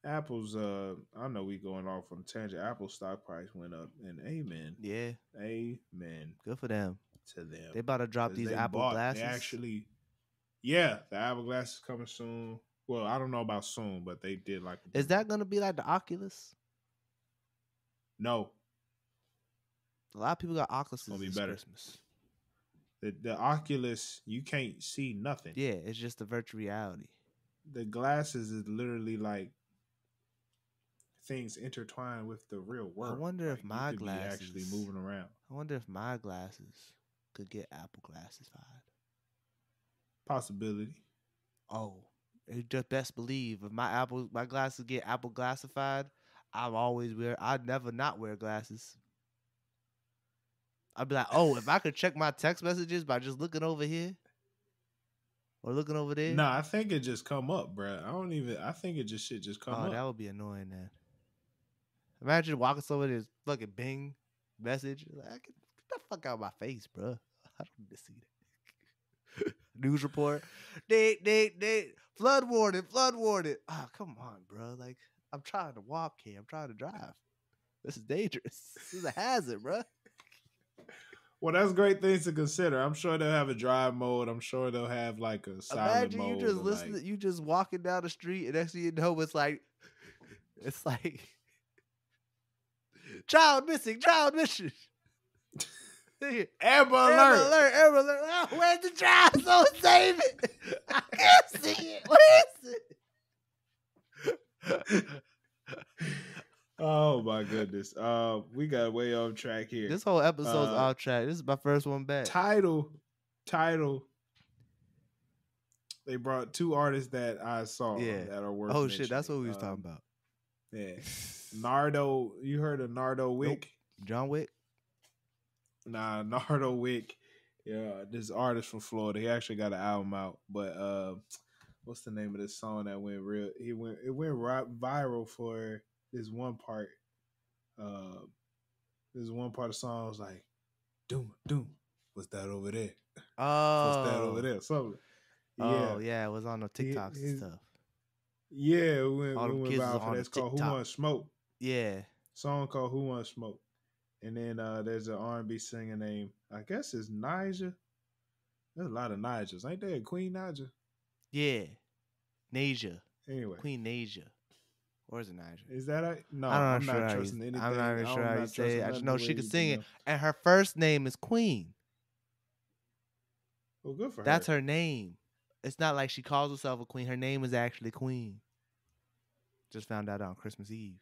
Apple's I know we going off on a tangent. Apple's stock price went up, and amen. Yeah. Amen. Good for them. to them. They about to drop these Apple glasses. They actually, yeah, the Apple glasses coming soon. Well, I don't know about soon, but they did like. Is that gonna be like the Oculus? No. A lot of people got Oculus this better. Christmas. The Oculus, you can't see nothing. Yeah, it's just the virtual reality. The glasses is literally like things intertwined with the real world. I wonder if my glasses actually moving around. I wonder if my glasses could get Apple classified. Possibility. Oh, you just best believe if my glasses get Apple classified, I'd never not wear glasses. I'd be like, oh, if I could check my text messages by just looking over here or looking over there. Nah, I think it just come up, bro. I think it just shit just come up. Oh, that would be annoying, man. Imagine walking somewhere this fucking Bing message. Like, get the fuck out of my face, bro. I don't need to see that. News report. Date. Flood warning. Oh, come on, bro. Like, I'm trying to walk here. I'm trying to drive. This is dangerous. This is a hazard, bro. Well, that's great things to consider. I'm sure they'll have a drive mode. I'm sure they'll have like a silent mode. Imagine you just listening. You just walking down the street, and next thing you know, it's like child missing. Amber alert. Oh, where's the child? So save it. I can't see it. Where is it? Oh my goodness. We got way off track here. This whole episode's off track. This is my first one back. Title. They brought two artists that I saw that are worth mentioning. Shit, that's what we was talking about. Yeah. Nardo, you heard of Nardo Wick? Nope. John Wick? Nah, Nardo Wick. Yeah, this artist from Florida. He actually got an album out. But what's the name of this song that went real? It went viral for this one part. This one part of the song was like, doom, what's that over there? Oh. What's that over there? Something. Oh, yeah, it was on the TikToks and stuff. Yeah, it went viral for that. It's called Who Wants Smoke. Yeah. Song called Who Wants Smoke. And then there's an R&B singer named, I guess it's Naija. There's a lot of Naijas. Ain't there a Queen Naija? Yeah. Naija. Anyway. Queen Naija. Or is it Naija? Is that no? I'm not trusting anything. I'm not even sure how you say it. I just know she could sing it. And her first name is Queen. Well, good for her. That's her name. It's not like she calls herself a queen. Her name is actually Queen. Just found out on Christmas Eve.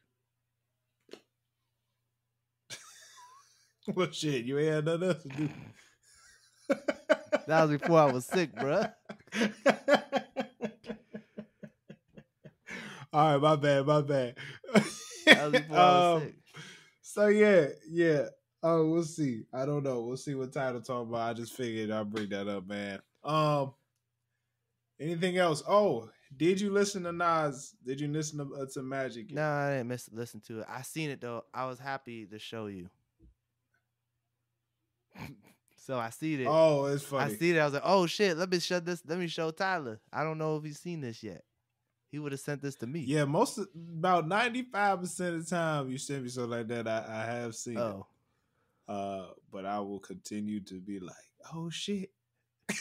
Well, shit, you ain't had nothing else to do. That was before I was sick, bruh. All right, my bad. That was before I was sick. So yeah. Oh, we'll see. I don't know. We'll see what title talking about. I just figured I'd bring that up, man. Anything else? Oh, did you listen to Nas? Did you listen to Magic? No, I didn't listen to it. I seen it though. I was happy to show you. So I see it. Oh, it's funny. I see it. I was like, oh shit, let me show Tyler. I don't know if he's seen this yet. He would have sent this to me. Yeah, about 95% of the time you send me something like that, I have seen it. But I will continue to be like, oh shit. I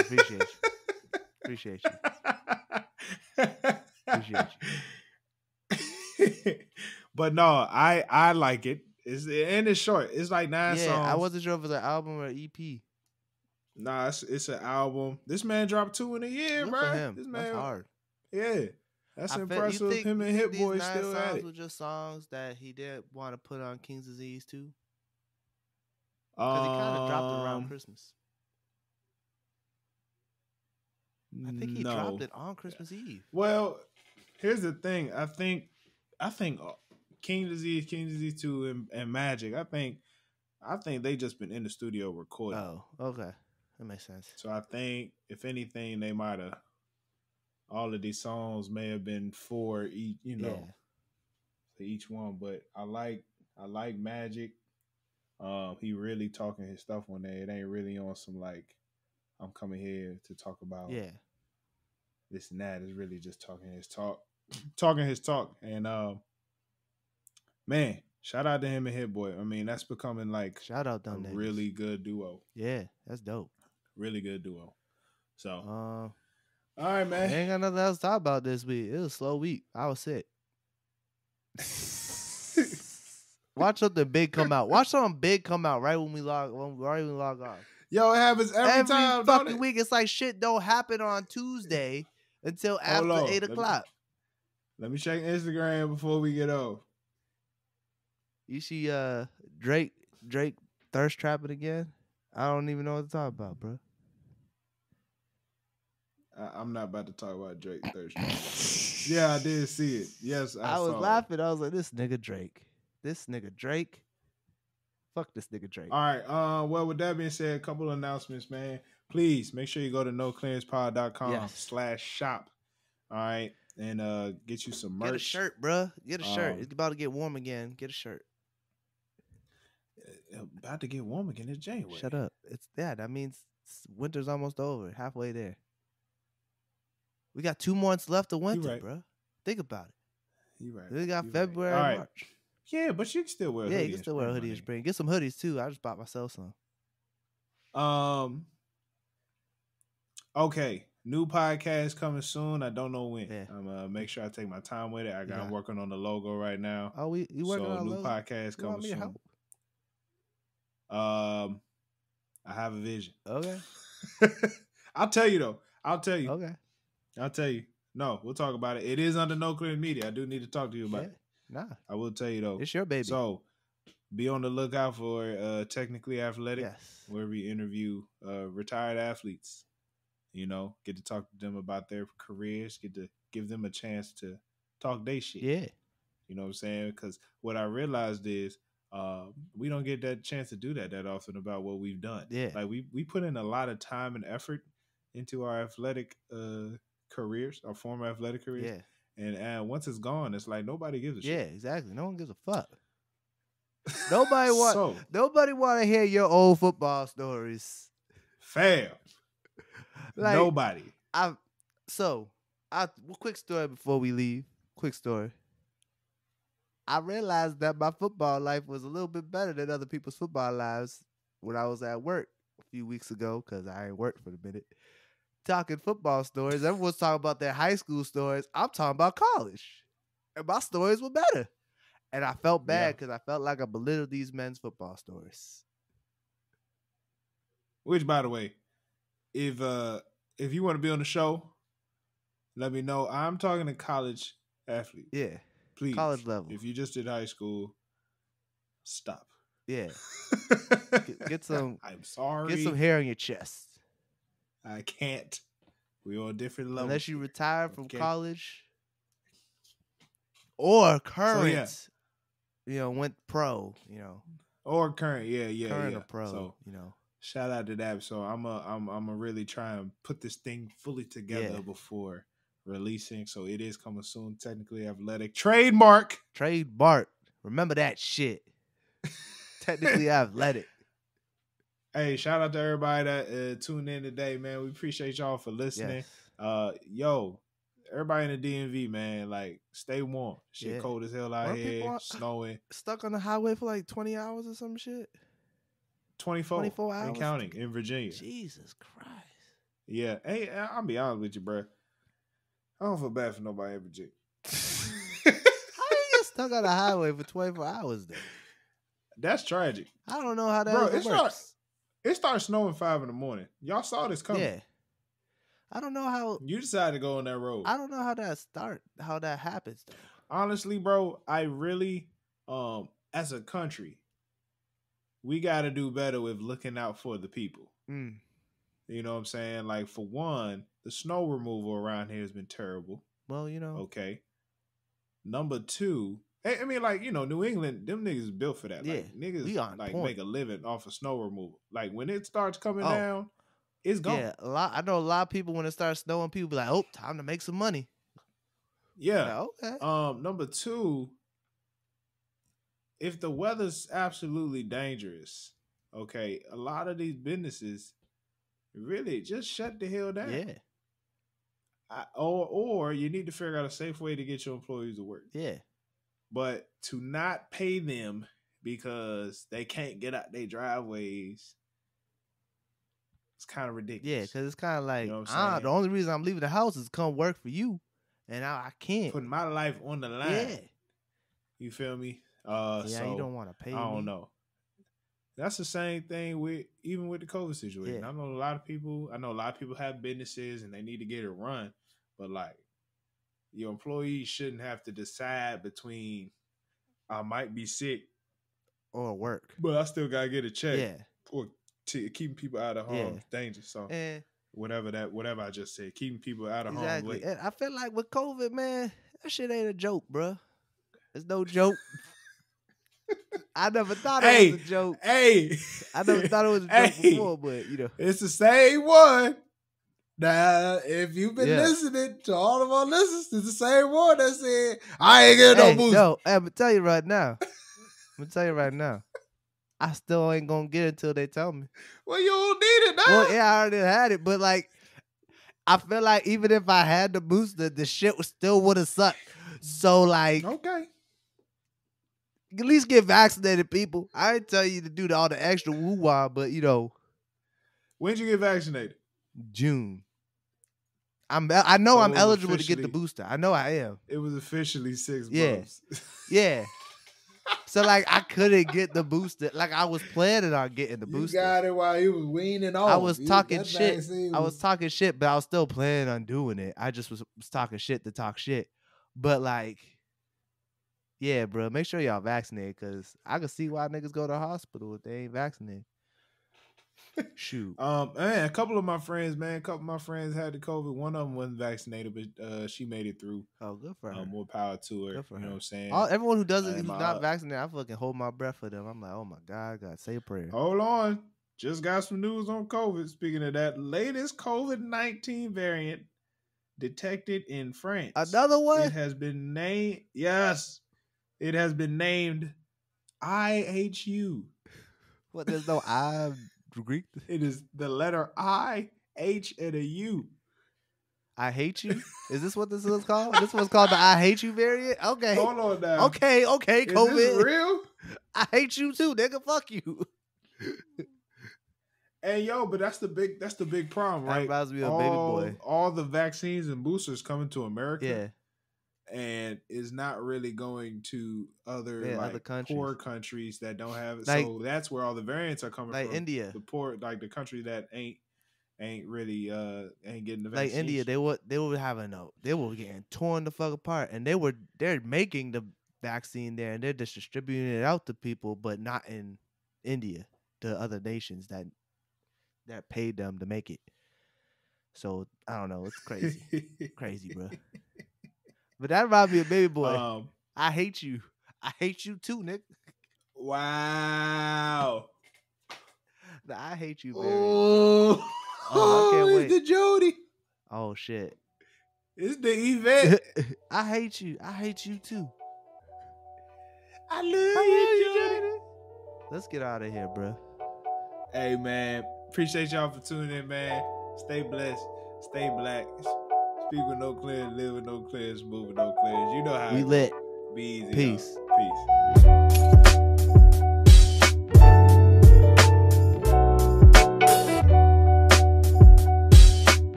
appreciate you. Appreciate you. But no, I like it. It's short. It's like 9 songs. I wasn't sure if it was an album or an EP. Nah, it's an album. This man dropped 2 in a year, Good bro. for him. This man, that's hard. Yeah, that's impressive. Him and Hit Boy still at it. Were just songs that he didn't want to put on King's Disease too. Because he kind of dropped it around Christmas. I think he dropped it on Christmas Eve. Well, here's the thing. I think King Disease 2 and Magic, I think they just been in the studio recording. Oh, okay. That makes sense. So I think if anything, they might have all of these songs may have been for each, for each one. But I like Magic. He really talking his stuff on there. It ain't really on some like I'm coming here to talk about this and that. It's really just talking his talk. And man, Shout out to him and Hit Boy. I mean, that's becoming like shout out a them niggas. really good duo. Yeah, that's dope. Really good duo. So, all right, man. Ain't got nothing else to talk about this week. It was a slow week. I was sick. Watch something big come out. Watch something big come out right when we log off. Yo, it happens every time. Fucking week. It's like shit don't happen on Tuesday until after 8 o'clock. Let me check Instagram before we get off. You see Drake thirst trapping again? I don't even know what to talk about, bro. I'm not about to talk about Drake thirst trapping. Yeah, I did see it. Yes, I was laughing. I was like, this nigga Drake. Fuck this nigga Drake. All right. Well, with that being said, a couple of announcements, man. Please make sure you go to noclearancepod.com/shop. All right. And get you some merch. Get a shirt, bro. Get a shirt. It's about to get warm again. Get a shirt. About to get warm again. It's January. Shut up. That means winter's almost over. Halfway there. We got 2 months left of winter, bro. Think about it. You right. We got February and March. Yeah, but you can still wear a hoodie. Yeah, you can still wear a hoodie in spring. Get some hoodies too. I just bought myself some. Okay. New podcast coming soon. I don't know when. Yeah. I'm gonna make sure I take my time with it. I'm working on the logo right now. Oh, you working on new logo? Podcast coming soon. Help? I have a vision. Okay. I'll tell you though. Okay. I'll tell you. No, we'll talk about it. It is under No Clear Media. I do need to talk to you about it. Nah. I will tell you though. It's your baby. So be on the lookout for Technically Athletic, yes, where we interview retired athletes. You know, get to talk to them about their careers, get to give them a chance to talk their shit. Yeah. You know what I'm saying? Because what I realized is we don't get that chance to do that often about what we've done. Yeah. Like we put in a lot of time and effort into our athletic careers, our former athletic careers. Yeah. And once it's gone, it's like nobody gives a shit. Yeah, exactly. No one gives a fuck. Nobody want to hear your old football stories. Fam. Like, nobody. Quick story before we leave. Quick story. I realized that my football life was a little bit better than other people's football lives when I was at work a few weeks ago, because I ain't worked for a minute. Talking football stories. Everyone's talking about their high school stories. I'm talking about college. And my stories were better. And I felt bad because I felt like I belittled these men's football stories. Which, by the way, if you want to be on the show, let me know. I'm talking to college athletes. Yeah. Please. College level. If you just did high school, stop. Yeah. Get some. I'm sorry. Get some hair on your chest. I can't. We're on different levels. Unless you retire from college or current, went pro, or current, current or pro, So, shout out to that. So I'm a really try and put this thing fully together before releasing. So it is coming soon. Technically Athletic trademark. Remember that shit. Technically Athletic. Hey, shout out to everybody that tuned in today, man. We appreciate y'all for listening. Yes. Everybody in the DMV, man, like, stay warm. Shit cold as hell out here, snowing. Stuck on the highway for like 20 hours or some shit? 24 hours? And counting in Virginia. Jesus Christ. Yeah. Hey, I'll be honest with you, bro. I don't feel bad for nobody in Virginia. How you get stuck on the highway for 24 hours, though? That's tragic. I don't know how that works. It started snowing 5 a.m. Y'all saw this coming. Yeah. I don't know how you decided to go on that road. I don't know how that happens though. Honestly, bro, I really as a country, we got to do better with looking out for the people. You know what I'm saying? Like, for one, the snow removal around here has been terrible. Well, Okay. Number 2, I mean, like, New England, them niggas is built for that. Yeah, like, niggas like make a living off of snow removal. Like, when it starts coming down, it's gone. Yeah, I know a lot of people when it starts snowing, people be like, "Oh, time to make some money." Yeah. Like, okay. Number 2, if the weather's absolutely dangerous, okay, a lot of these businesses really just shut the hell down. Yeah. Or you need to figure out a safe way to get your employees to work. Yeah. But to not pay them because they can't get out their driveways, it's kind of ridiculous. Yeah, because it's kind of like, you know what I'm saying? The only reason I'm leaving the house is to come work for you, and I can't. Putting my life on the line. Yeah. You feel me? So you don't want to pay I don't me. know. That's the same thing even with the COVID situation. Yeah. I know a lot of people have businesses and they need to get it run, but like your employees shouldn't have to decide between I might be sick or work, but I still gotta get a check. Yeah. Or keeping people out of harm's danger. So whatever I just said, keeping people out of harm's way. And I feel like with COVID, man, that shit ain't a joke, bro. It's no joke. I never thought it was a joke. I never thought it was a joke before, but it's the same one. Now, if you've been listening to all of our listeners, it's the same one that said, I ain't getting no boost. No, I'm gonna tell you right now. I still ain't gonna get it until they tell me. Well, you don't need it now. Well, yeah, I already had it, but like, I feel like even if I had the booster, the shit still would have sucked. So like, okay, at least get vaccinated, people. I ain't tell you to do all the extra woo-wah, but when'd you get vaccinated? June. I know I'm eligible to get the booster. I know I am. It was officially 6 months. Yeah. So like I couldn't get the booster. Like I was planning on getting the booster. You got it while you was weaning off. I was talking shit. I was talking shit, but I was still planning on doing it. I just was talking shit to talk shit. But like, yeah, bro, make sure y'all vaccinated because I can see why niggas go to the hospital if they ain't vaccinated. Shoot. Man, a couple of my friends had the COVID. One of them wasn't vaccinated, but she made it through. Oh, good for her. More power to her. You know what I'm saying? Everyone who doesn't, who's not vaccinated, I fucking hold my breath for them. I'm like, oh my God, say a prayer. Hold on. Just got some news on COVID. Speaking of that, latest COVID-19 variant detected in France. Another one? It has been named. Yes, it has been named IHU. What? There's no I. Greek? It is the letter I, H, and a U. I hate you? Is this what this is called? This one's called the I hate you variant? Okay. Hold on now. Okay, COVID. Is this real? I hate you too, nigga. Fuck you. Hey, yo, but that's the big problem, right? That reminds me of baby boy. All the vaccines and boosters coming to America. Yeah. And is not really going to other countries. Poor countries that don't have it. Like, so that's where all the variants are coming from. Like India. The poor, like the country that ain't really ain't getting the vaccine. Like India, they were getting torn the fuck apart, and they're making the vaccine there, and they're just distributing it out to people, but not in India, to other nations that paid them to make it. So I don't know, it's crazy, crazy, bro. But that reminds me of baby boy. I hate you. I hate you too, Nick. Wow. I hate you, baby. Oh, I can't wait. It's the Jody. Oh shit. It's the Yvette. I hate you. I hate you too. I love you, Jody. Let's get out of here, bro. Hey, man. Appreciate y'all for tuning in, man. Stay blessed. Stay black. Speak with no clears, live with no clears, move with no clears. You know how we lit. Be easy. Peace. Peace.